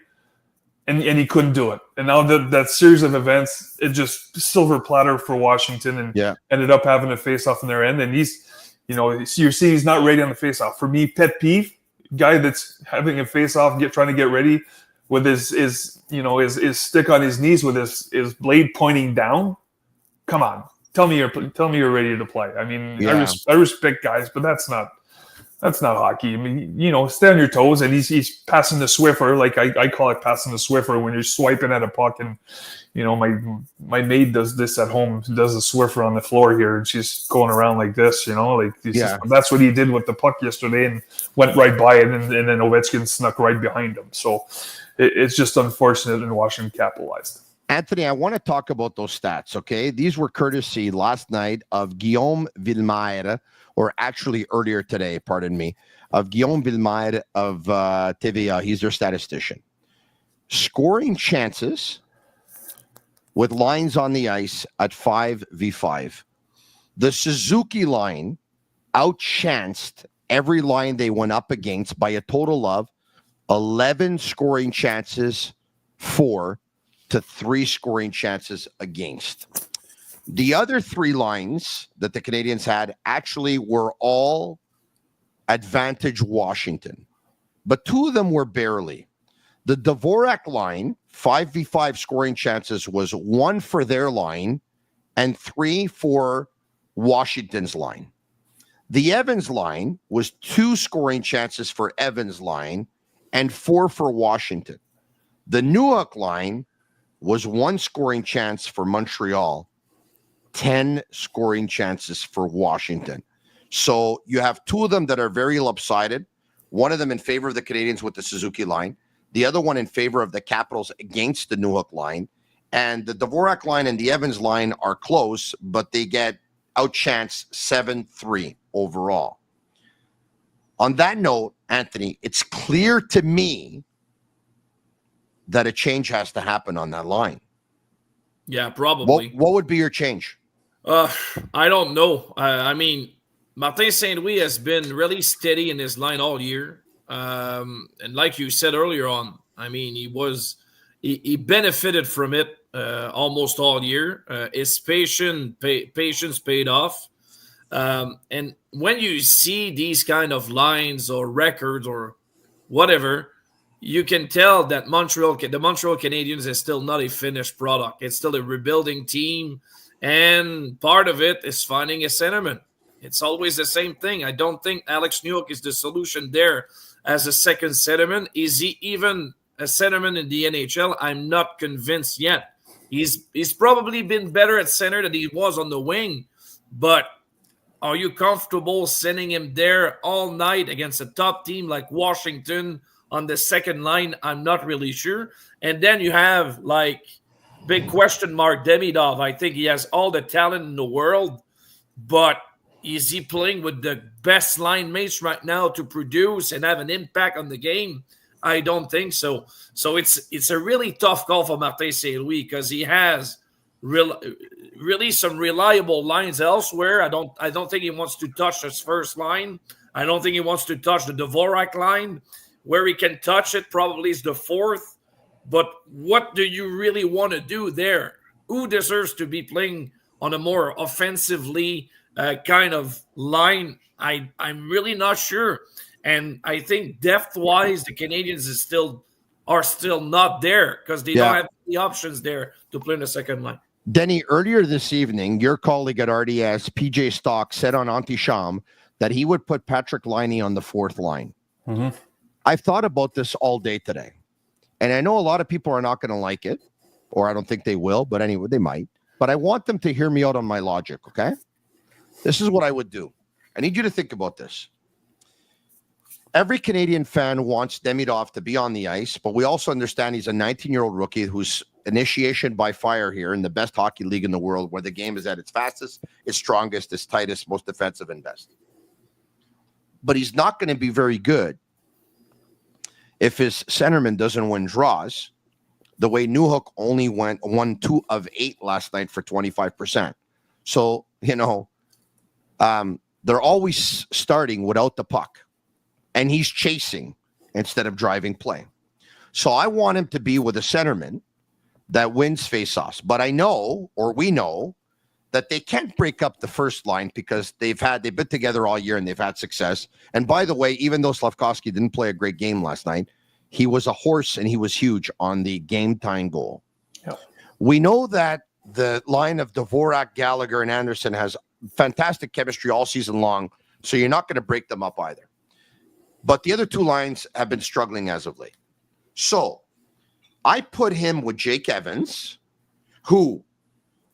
and he couldn't do it. And now that series of events, it just silver platter for Washington, and ended up having a face-off in their end. And you're seeing he's not ready on the face-off. For me, pet peeve, guy that's having a face-off, trying to get ready with his stick on his knees with his blade pointing down. Come on. Tell me you're ready to play. I mean, I respect guys, but that's not hockey. I mean, stay on your toes. And he's passing the Swiffer, like I call it passing the Swiffer, when you're swiping at a puck. And my maid does this at home, does the Swiffer on the floor here, and she's going around like this. That's what he did with the puck yesterday, and went right by it, and then Ovechkin snuck right behind him. So it's just unfortunate, and Washington capitalized. Anthony, I want to talk about those stats, okay? These were courtesy last night of Guillaume Villemayre, or actually earlier today, pardon me, of Guillaume Villemayre of TVA. He's their statistician. Scoring chances with lines on the ice at 5v5. The Suzuki line outchanced every line they went up against by a total of 11 scoring chances for to 3 scoring chances against. The other 3 lines that the Canadiens had actually were all advantage Washington, but 2 of them were barely. The Dvorak line, 5v5 scoring chances, was 1 for their line and 3 for Washington's line. The Evans line was 2 scoring chances for Evans' line and 4 for Washington. The Newhook line was 1 scoring chance for Montreal, 10 scoring chances for Washington. So you have 2 of them that are very lopsided. One of them in favor of the Canadiens with the Suzuki line. The other one in favor of the Capitals against the Newhook line. And the Dvorak line and the Evans line are close, but they get outchanced 7-3 overall. On that note, Anthony, it's clear to me that a change has to happen on that line. Yeah, probably. What would be your change? I don't know. I mean, Martin Saint-Louis has been really steady in his line all year. And like you said earlier on, I mean, he benefited from it almost all year. His patience paid off. And when you see these kind of lines or records or whatever, you can tell that the Montreal Canadiens is still not a finished product. It's still a rebuilding team, and part of it is finding a centerman. It's always the same thing. I don't think Alex Newhook is the solution there as a second centerman. Is he even a centerman in the NHL? I'm not convinced yet. He's probably been better at center than he was on the wing, but are you comfortable sending him there all night against a top team like Washington on the second line? I'm not really sure. And then you have, like, big question mark Demidov. I think he has all the talent in the world, but is he playing with the best line mates right now to produce and have an impact on the game? I don't think so. So it's a really tough call for Martin Saint-Louis because he has really some reliable lines elsewhere. I don't think he wants to touch his first line. I don't think he wants to touch the Dvorak line. Where he can touch it probably is the fourth. But what do you really want to do there? Who deserves to be playing on a more offensively kind of line? I'm really not sure. And I think depth-wise, the Canadiens is still are still not there because they don't have the options there to play in the second line. Denny, earlier this evening, your colleague at RDS, PJ Stock, said on Anti-Sham that he would put Patrick Laine on the fourth line. Mm-hmm. I've thought about this all day today. And I know a lot of people are not going to like it, or I don't think they will, but anyway, they might. But I want them to hear me out on my logic, okay? This is what I would do. I need you to think about this. Every Canadian fan wants Demidov to be on the ice, but we also understand he's a 19-year-old rookie who's initiation by fire here in the best hockey league in the world, where the game is at its fastest, its strongest, its tightest, most defensive and best. But he's not going to be very good if his centerman doesn't win draws, the way Newhook only won 2 of 8 last night for 25%. So, they're always starting without the puck. And he's chasing instead of driving play. So I want him to be with a centerman that wins faceoffs. But I know, or we know, that they can't break up the first line because they've been together all year and they've had success. And by the way, even though Slafkovsky didn't play a great game last night, he was a horse and he was huge on the game-tying goal. Yeah. We know that the line of Dvorak, Gallagher, and Anderson has fantastic chemistry all season long, so you're not going to break them up either. But the other two lines have been struggling as of late. So I put him with Jake Evans, who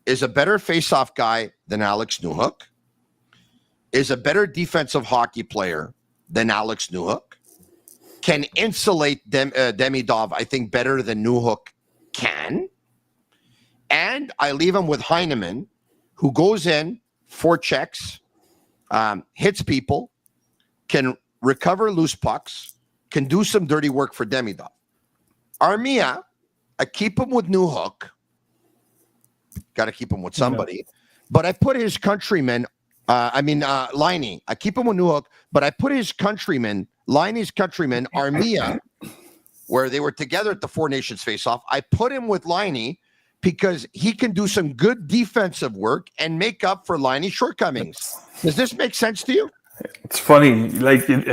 is a better face-off guy than Alex Newhook, is a better defensive hockey player than Alex Newhook, can insulate Demidov, I think, better than Newhook can. And I leave him with Heineman, who goes in, forechecks, hits people, can recover loose pucks, can do some dirty work for Demidov. Armia, I keep him with Newhook. Got to keep him with somebody. Yeah. But I put his countryman, Laine. I keep him with Newhook, but I put his countryman, Laine's countryman, Armia, where they were together at the Four Nations face-off. I put him with Laine because he can do some good defensive work and make up for Laine's shortcomings. Does this make sense to you? It's funny.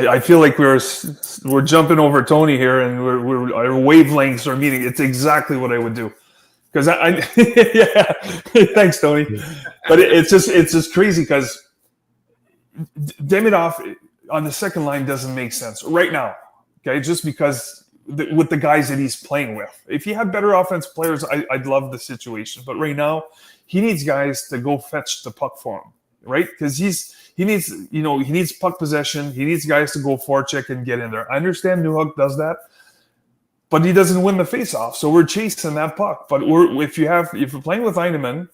I feel like we're jumping over Tony here, and our wavelengths are meeting. It's exactly what I would do. Because yeah, thanks, Tony. But it's just crazy because Demidov on the second line doesn't make sense right now. Okay, just because with the guys that he's playing with. If he had better offensive players, I'd love the situation. But right now, he needs guys to go fetch the puck for him, right? Because he needs puck possession. He needs guys to go forecheck and get in there. I understand Newhook does that, but he doesn't win the faceoff. So we're chasing that puck. But if you're playing with Heineman,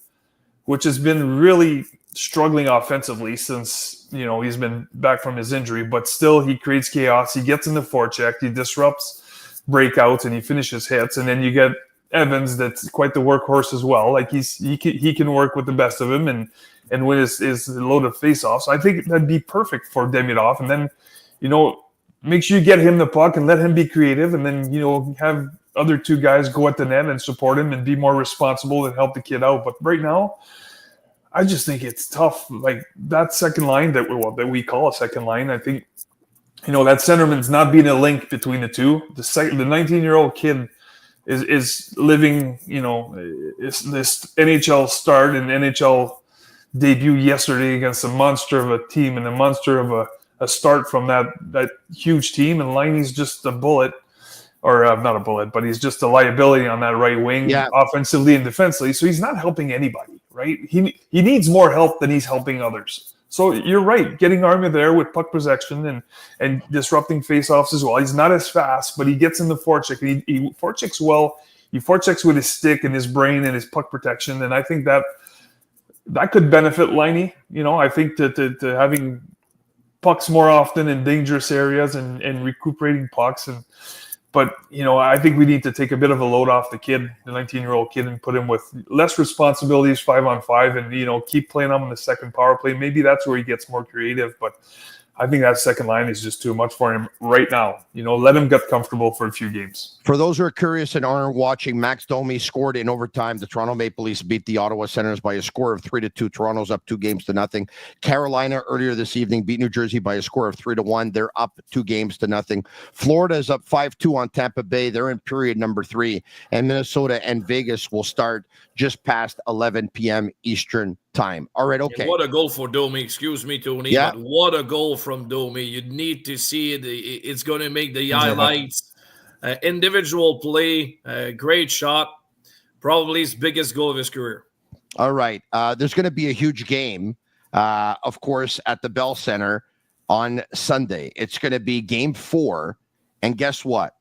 which has been really struggling offensively since he's been back from his injury, but still he creates chaos. He gets in the forecheck. He disrupts breakouts and he finishes hits. And then you get Evans, that's quite the workhorse as well. Like he can work with the best of him and win his load of faceoffs. I think that'd be perfect for Demidov. And then, make sure you get him the puck and let him be creative. And then, have other two guys go at the net and support him and be more responsible and help the kid out. But right now, I just think it's tough. Like that second line that we call a second line, I think, that centerman's not being a link between the two. The 19-year-old kid is living, this NHL start and NHL debut yesterday against a monster of a team and a monster of a start from that huge team. And Laine's just a bullet, or not a bullet, but he's just a liability on that right wing, offensively and defensively. So he's not helping anybody, right? He needs more help than he's helping others. So you're right, getting Armia there with puck possession and disrupting faceoffs as well. He's not as fast, but he gets in the forecheck. He forechecks well. He forechecks with his stick and his brain and his puck protection. And I think that could benefit Laine. I think to having pucks more often in dangerous areas and recuperating pucks. But I think we need to take a bit of a load off the kid, the 19-year-old kid, and put him with less responsibilities 5-on-5 and, keep playing him on the second power play. Maybe that's where he gets more creative. But I think that second line is just too much for him right now. Let him get comfortable for a few games. For those who are curious and aren't watching, Max Domi scored in overtime. The Toronto Maple Leafs beat the Ottawa Senators by a score of 3-2. Toronto's up 2-0. Carolina earlier this evening beat New Jersey by a score of 3-1. They're up 2-0. Florida is up 5-2 on Tampa Bay. They're in period number 3. And Minnesota and Vegas will start just past 11 p.m. Eastern time. All right, okay. And what a goal for Domi. Excuse me, Tony. Yeah. But what a goal from Domi. You need to see it. It's going to make the highlights. Individual play, great shot. Probably his biggest goal of his career. All right. There's going to be a huge game, of course, at the Bell Center on Sunday. It's going to be game 4. And guess what?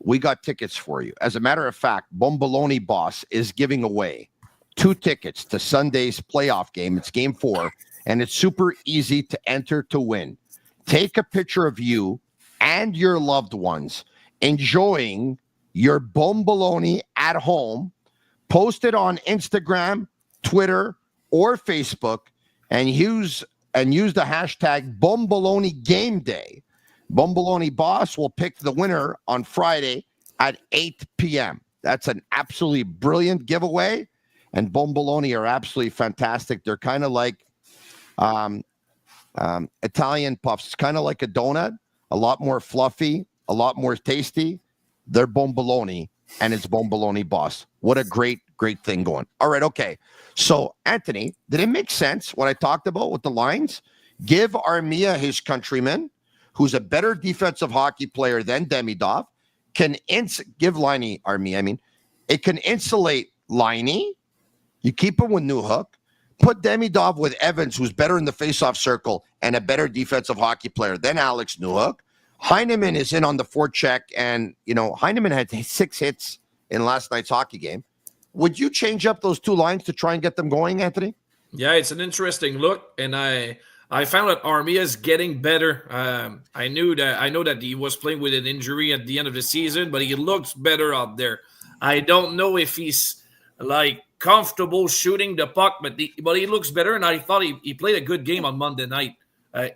We got tickets for you. As a matter of fact, Bomboloni Boss is giving away 2 tickets to Sunday's playoff game. It's game 4, and it's super easy to enter to win. Take a picture of you and your loved ones enjoying your Bomboloni at home. Post it on Instagram, Twitter, or Facebook, and use the hashtag Bomboloni Game Day. Bomboloni Boss will pick the winner on Friday at 8 p.m. That's an absolutely brilliant giveaway. And Bomboloni are absolutely fantastic. They're kind of like Italian puffs. It's kind of like a donut, a lot more fluffy, a lot more tasty. They're Bomboloni, and it's Bomboloni Boss. What a great thing going. All right, okay. So, Anthony, did it make sense what I talked about with the lines? Give Armia his countryman, who's a better defensive hockey player than Demidov, give Liney Armia. I mean, it can insulate Liney. You keep him with Newhook. Put Demidov with Evans, who's better in the faceoff circle and a better defensive hockey player than Alex Newhook. Heineman is in on the forecheck, and, Heineman had 6 hits in last night's hockey game. Would you change up those 2 lines to try and get them going, Anthony? Yeah, it's an interesting look, and I found that Armia is getting better. I know that he was playing with an injury at the end of the season, but he looks better out there. I don't know if he's comfortable shooting the puck, but he looks better, and I thought he played a good game on Monday night.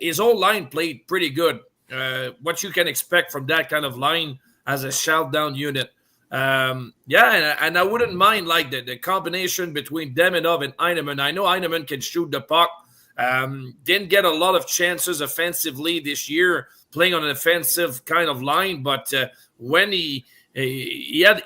His whole line played pretty good. What you can expect from that kind of line as a shout-down unit. And I wouldn't mind the combination between Demidov and Heineman. I know Heineman can shoot the puck. Didn't get a lot of chances offensively this year, playing on an offensive kind of line, but when he had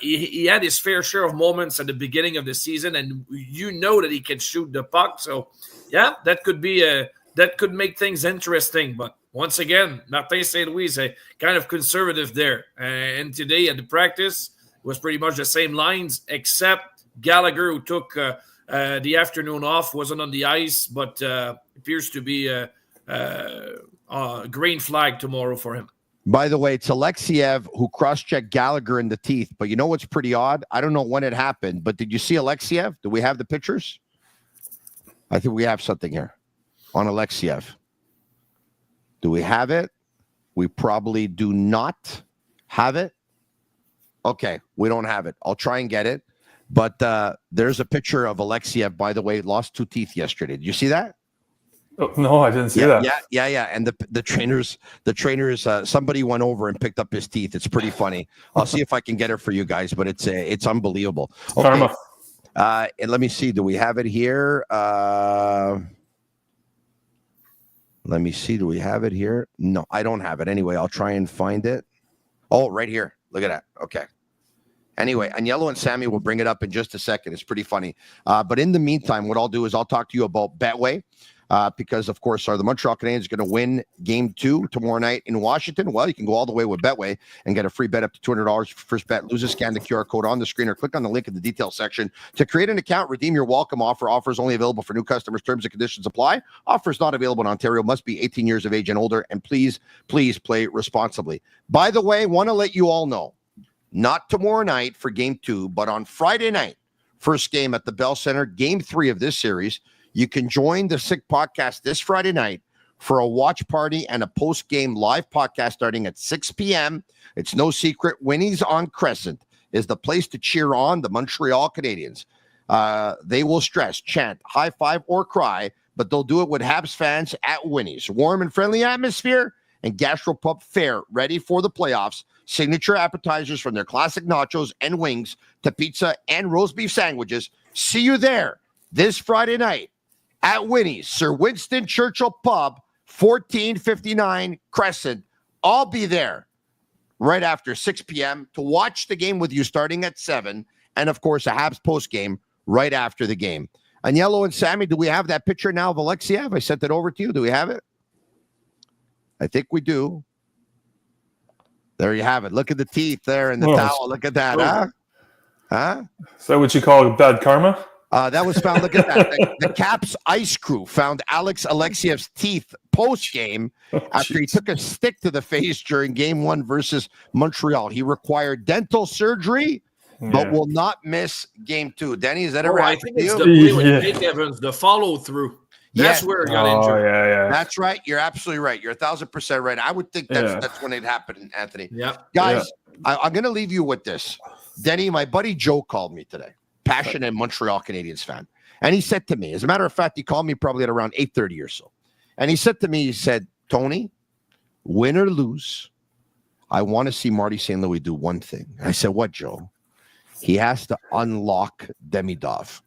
his fair share of moments at the beginning of the season, and that he can shoot the puck. So, yeah, that could make things interesting. But once again, Martin St. Louis is a kind of conservative there. And today at the practice was pretty much the same lines, except Gallagher, who took the afternoon off, wasn't on the ice, but appears to be a green flag tomorrow for him. By the way, it's Alexiev who cross-checked Gallagher in the teeth. But you know what's pretty odd? I don't know when it happened, but did you see Alexiev? Do we have the pictures? I think we have something here on Alexiev. Do we have it? We probably do not have it. Okay, we don't have it. I'll try and get it. But there's a picture of Alexiev, by the way, lost 2 teeth yesterday. Did you see that? Oh, no, I didn't see that. Yeah. And the trainers, somebody went over and picked up his teeth. It's pretty funny. I'll see if I can get it for you guys, but it's unbelievable. Okay. Karma. And let me see. Do we have it here? Let me see. Do we have it here? No, I don't have it. Anyway, I'll try and find it. Oh, right here. Look at that. Okay. Anyway, Agnello and Sammy will bring it up in just a second. It's pretty funny. But in the meantime, what I'll do is I'll talk to you about Betway. Because, of course, are the Montreal Canadiens going to win Game 2 tomorrow night in Washington? Well, you can go all the way with Betway and get a free bet up to $200 for first bet. Lose it, scan the QR code on the screen or click on the link in the details section to create an account. Redeem your welcome offer. Offers only available for new customers. Terms and conditions apply. Offers not available in Ontario. Must be 18 years of age and older. And please play responsibly. By the way, want to let you all know, not tomorrow night for Game 2, but on Friday night, first game at the Bell Center, Game 3 of this series. You can join the Sick Podcast this Friday night for a watch party and a post-game live podcast starting at 6 p.m. It's no secret. Winnie's on Crescent is the place to cheer on the Montreal Canadiens. They will stress, chant, high five, or cry, but they'll do it with Habs fans at Winnie's. Warm and friendly atmosphere and gastropub fare ready for the playoffs. Signature appetizers from their classic nachos and wings to pizza and roast beef sandwiches. See you there this Friday night at Winnie's, Sir Winston Churchill Pub, 1459 Crescent. I'll be there right after 6 p.m. to watch the game with you starting at 7, and, of course, a Habs post game right after the game. Agnello and Sammy, do we have that picture now of Alexiev? I sent it over to you. Do we have it? I think we do. There you have it. Look at the teeth there in the towel. Look at that, huh? Is that what you call bad karma? That was found. Look at that. The Caps ice crew found Alex Alexiev's teeth post-game after he took a stick to the face during Game 1 versus Montreal. He required dental surgery, but will not miss Game 2. Denny, is that ever I happened think to it's you? the play with Nick Evans, the follow-through. That's where it got injured. Yeah. That's right. You're absolutely right. You're 1,000% right. I would think that's when it happened, Anthony. Yeah. Guys, I'm going to leave you with this. Denny, my buddy Joe called me today. Passionate Montreal Canadiens fan. And he said to me, as a matter of fact, he called me probably at around 8:30 or so. And he said to me, he said, Tony, win or lose, I want to see Marty St. Louis do one thing. I said, what, Joe? He has to unlock Demidov.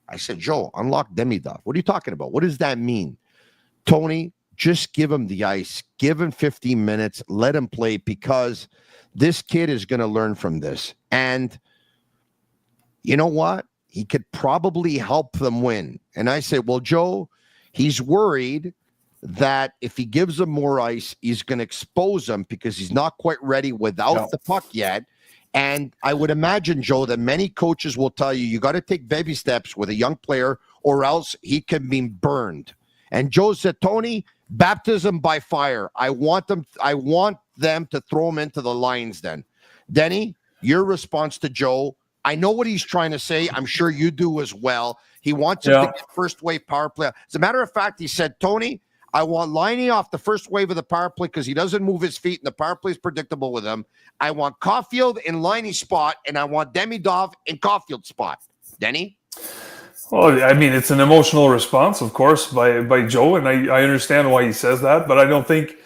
I said, Joe, unlock Demidov. What are you talking about? What does that mean? Tony, just give him the ice. Give him 15 minutes. Let him play, because this kid is going to learn from this. And you know what? He could probably help them win. And I said, well, Joe, he's worried that if he gives them more ice, he's going to expose them because he's not quite ready without the puck yet. And I would imagine, Joe, that many coaches will tell you got to take baby steps with a young player or else he can be burned. And Joe said, Tony, baptism by fire. I want them to throw him into the lions then. Denny, your response to Joe, I know what he's trying to say. I'm sure you do as well. He wants us to get first wave power play. As a matter of fact, he said, Tony, I want Liney off the first wave of the power play because he doesn't move his feet and the power play is predictable with him. I want Caulfield in Liney's spot, and I want Demidov in Caulfield's spot. Denny? Well, I mean, it's an emotional response, of course, by Joe, and I understand why he says that, but I don't think,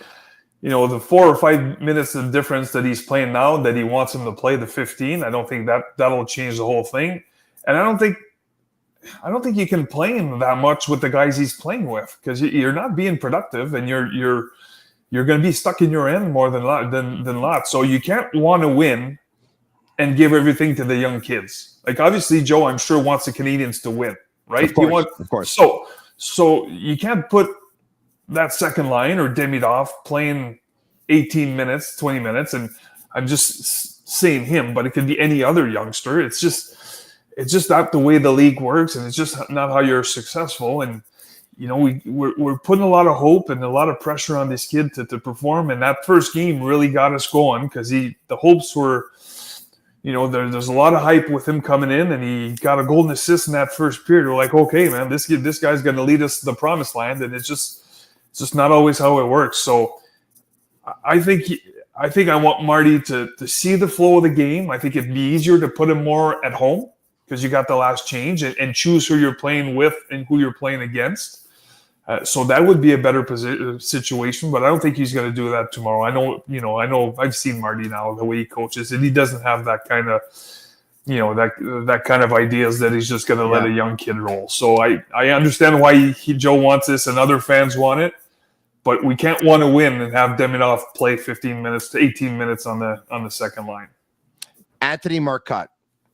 the 4 or 5 minutes of difference that he's playing now, that he wants him to play the 15, I don't think that'll change the whole thing. And I don't think you can play him that much with the guys he's playing with, because you're not being productive, and you're going to be stuck in your end more than lots. So you can't want to win and give everything to the young kids. Like, obviously, Joe, I'm sure, wants the Canadiens to win, right? Of course. So you can't put that second line or Demidov playing 18 minutes, 20 minutes, and I'm just saying him, but it could be any other youngster. It's just not the way the league works, and it's just not how you're successful. And we're putting a lot of hope and a lot of pressure on this kid to perform. And that first game really got us going, because the hopes were, there's a lot of hype with him coming in, and he got a golden assist in that first period. We're like, okay, man, this guy's going to lead us to the promised land, and it's just not always how it works. So I think I want Marty to see the flow of the game. I think it'd be easier to put him more at home, because you got the last change, and choose who you're playing with and who you're playing against. So that would be a better situation, but I don't think he's going to do that tomorrow. I know I've seen Marty now, the way he coaches, and he doesn't have that kind of, that kind of ideas that he's just going to let a young kid roll. So I understand why Joe wants this and other fans want it, but we can't want to win and have Demidov play 15 minutes to 18 minutes on the second line. Anthony Marcotte,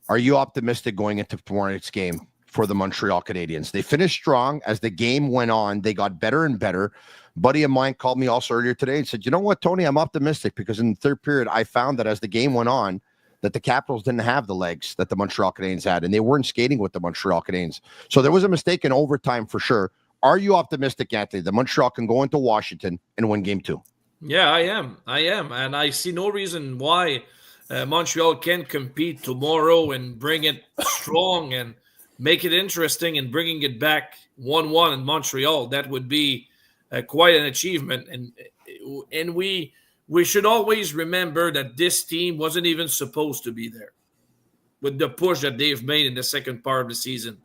are you optimistic going into tomorrow's game for the Montreal Canadiens? They finished strong. As the game went on, they got better and better. A buddy of mine called me also earlier today and said, you know what, Tony, I'm optimistic, because in the third period, I found that as the game went on, that the Capitals didn't have the legs that the Montreal Canadiens had, and they weren't skating with the Montreal Canadiens. So there was a mistake in overtime for sure. Are you optimistic, Anthony, that Montreal can go into Washington and win Game 2? Yeah, I am. And I see no reason why Montreal can compete tomorrow and bring it strong and make it interesting, and bringing it back 1-1 in Montreal. That would be quite an achievement. And we should always remember that this team wasn't even supposed to be there with the push that they've made in the second part of the season.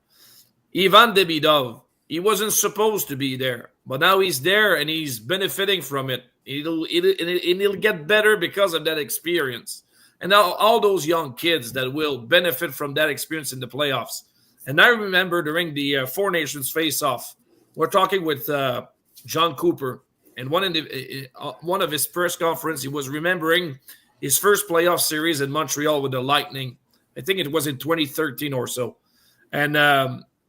Ivan Demidov He wasn't supposed to be there, but now he's there and he's benefiting from it. It'll get better because of that experience. And now all those young kids that will benefit from that experience in the playoffs. And I remember during the Four Nations face-off, we're talking with John Cooper, and one of his press conference, he was remembering his first playoff series in Montreal with the Lightning. I think it was in 2013 or so. And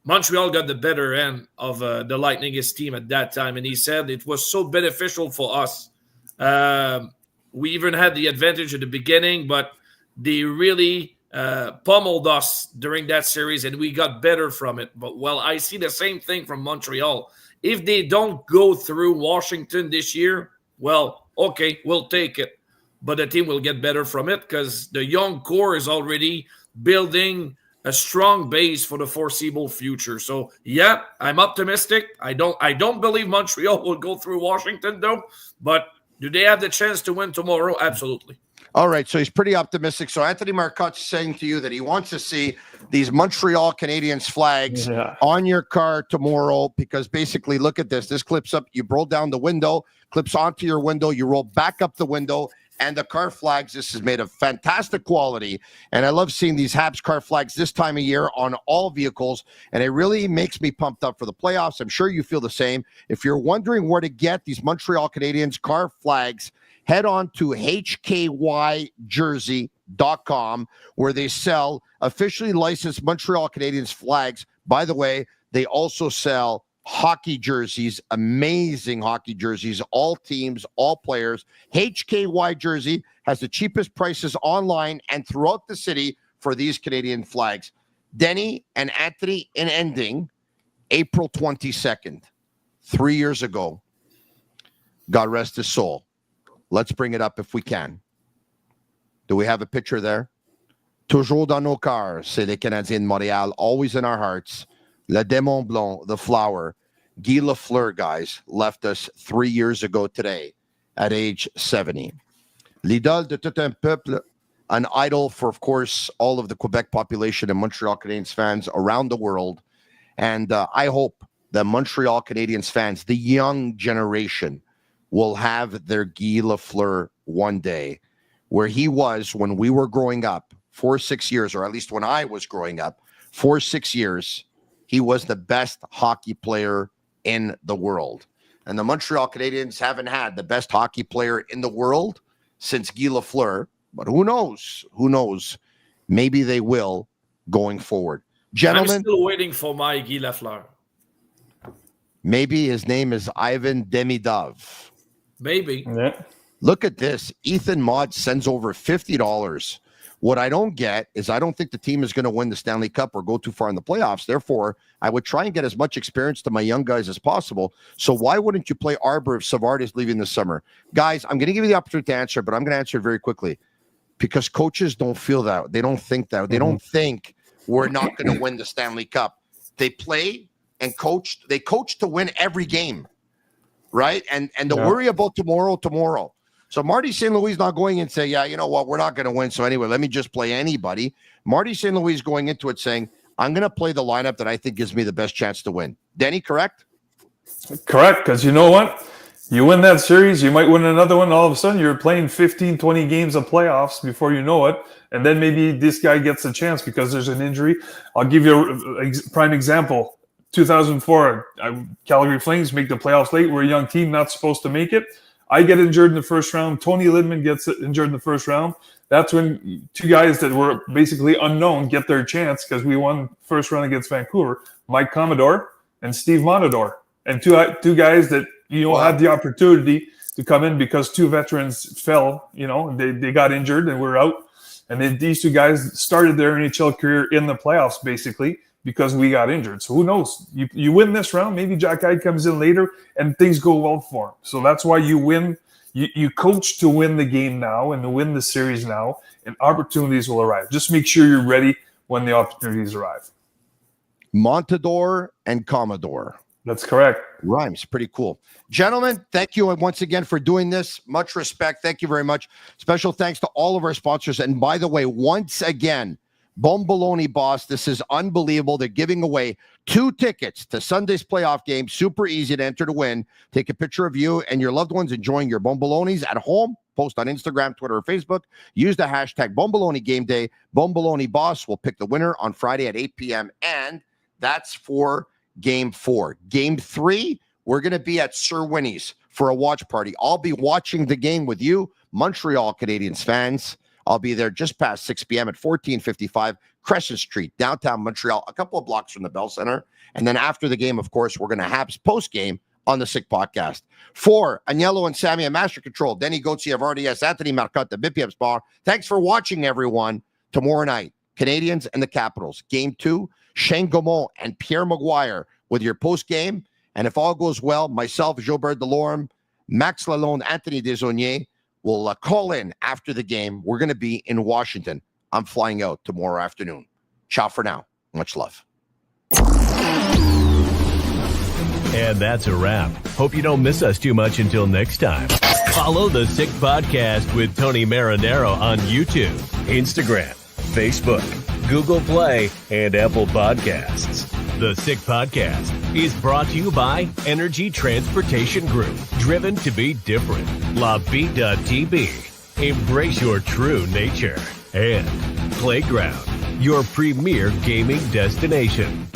Montreal got the better end of the Lightning, his team at that time. And he said it was so beneficial for us. We even had the advantage at the beginning, but they really pummeled us during that series, and we got better from it. But, well, I see the same thing from Montreal. If they don't go through Washington this year, well, okay, we'll take it. But the team will get better from it because the young core is already building a strong base for the foreseeable future. So, yeah, I'm optimistic. I don't believe Montreal will go through Washington, though. But do they have the chance to win tomorrow? Absolutely. All right, so he's pretty optimistic. So Anthony Marcotte's saying to you that he wants to see these Montreal Canadiens flags on your car tomorrow because basically, look at this. This clips up. You roll down the window, clips onto your window. You roll back up the window, and the car flags. This is made of fantastic quality, and I love seeing these Habs car flags this time of year on all vehicles, and it really makes me pumped up for the playoffs. I'm sure you feel the same. If you're wondering where to get these Montreal Canadiens car flags, head on to hkyjersey.com where they sell officially licensed Montreal Canadiens flags. By the way, they also sell hockey jerseys, amazing hockey jerseys, all teams, all players. HKY Jersey has the cheapest prices online and throughout the city for these Canadian flags. Denny and Anthony in ending, April 22nd, 3 years ago. God rest his soul. Let's bring it up if we can. Do we have a picture there? Toujours dans nos cœurs, c'est les Canadiens de Montréal, always in our hearts. Le Démon Blanc, the flower. Guy Lafleur, guys, left us 3 years ago today at age 70. L'idole de tout un peuple, an idol for, of course, all of the Quebec population and Montreal Canadiens fans around the world. And I hope that Montreal Canadiens fans, the young generation, will have their Guy Lafleur one day, where he was when we were growing up, 4 or 6 years, or at least when I was growing up, 4 or 6 years, he was the best hockey player in the world. And the Montreal Canadiens haven't had the best hockey player in the world since Guy Lafleur, but who knows? Who knows? Maybe they will going forward. Gentlemen, I'm still waiting for my Guy Lafleur. Maybe his name is Ivan Demidov. Maybe. Yeah. Look at this. Ethan Mott sends over $50. What I don't get is I don't think the team is going to win the Stanley Cup or go too far in the playoffs. Therefore, I would try and get as much experience to my young guys as possible. So why wouldn't you play Arber if Savard is leaving this summer? Guys, I'm going to give you the opportunity to answer, but I'm going to answer it very quickly because coaches don't feel that. They don't think that. They don't think we're not going to win the Stanley Cup. They play and coach. They coach to win every game, right? And to worry about tomorrow. So Marty St. Louis is not going and say, yeah, you know what, we're not going to win. So anyway, let me just play anybody. Marty St. Louis is going into it saying, I'm going to play the lineup that I think gives me the best chance to win. Denny, correct? Correct, because you know what? You win that series, you might win another one. All of a sudden, you're playing 15, 20 games of playoffs before you know it. And then maybe this guy gets a chance because there's an injury. I'll give you a prime example. 2004, Calgary Flames make the playoffs late. We're a young team, not supposed to make it. I get injured in the first round. Tony Lindman gets injured in the first round. That's when two guys that were basically unknown get their chance because we won first round against Vancouver. Mike Commodore and Steve Montador. And two guys that, had the opportunity to come in because two veterans fell, they got injured and were out. And then these two guys started their NHL career in the playoffs, basically, because we got injured. So who knows? You win this round, maybe Xhekaj comes in later and things go well for him. So that's why you win. You coach to win the game now and to win the series now, and opportunities will arrive. Just make sure you're ready when the opportunities arrive. Montador and Commodore. That's correct. Rhymes. Pretty cool. Gentlemen, thank you once again for doing this. Much respect. Thank you very much. Special thanks to all of our sponsors. And by the way, once again, Bomboloni, boss. This is unbelievable. They're giving away 2 tickets to Sunday's playoff game. Super easy to enter to win. Take a picture of you and your loved ones enjoying your Bombolonis at home. Post on Instagram, Twitter, or Facebook. Use the hashtag Bomboloni Game Day. Bomboloni Boss will pick the winner on Friday at 8 p.m. And that's for Game 4. Game 3, we're going to be at Sir Winnie's for a watch party. I'll be watching the game with you, Montreal Canadiens fans. I'll be there just past 6 p.m. at 1455 Crescent Street, downtown Montreal, a couple of blocks from the Bell Center. And then after the game, of course, we're going to Habs post-game on the Sick Podcast. For Agnello and Sammy at Master Control, Denis Gauthier of RDS, Anthony Marcotte, the BPM Bar. Thanks for watching, everyone. Tomorrow night, Canadiens and the Capitals. Game 2, Shane Gaumont and Pierre Maguire with your post-game. And if all goes well, myself, Jobert Delorme, Max Lalonde, Anthony Desaulniers, will call in after the game. We're going to be in Washington. I'm flying out tomorrow afternoon. Ciao for now. Much love. And that's a wrap. Hope you don't miss us too much until next time. Follow the Sick Podcast with Tony Marinaro on YouTube, Instagram, Facebook, Google Play, and Apple Podcasts. The Sick Podcast is brought to you by Energy Transportation Group. Driven to be different. Tibi. Embrace your true nature. And Playground, your premier gaming destination.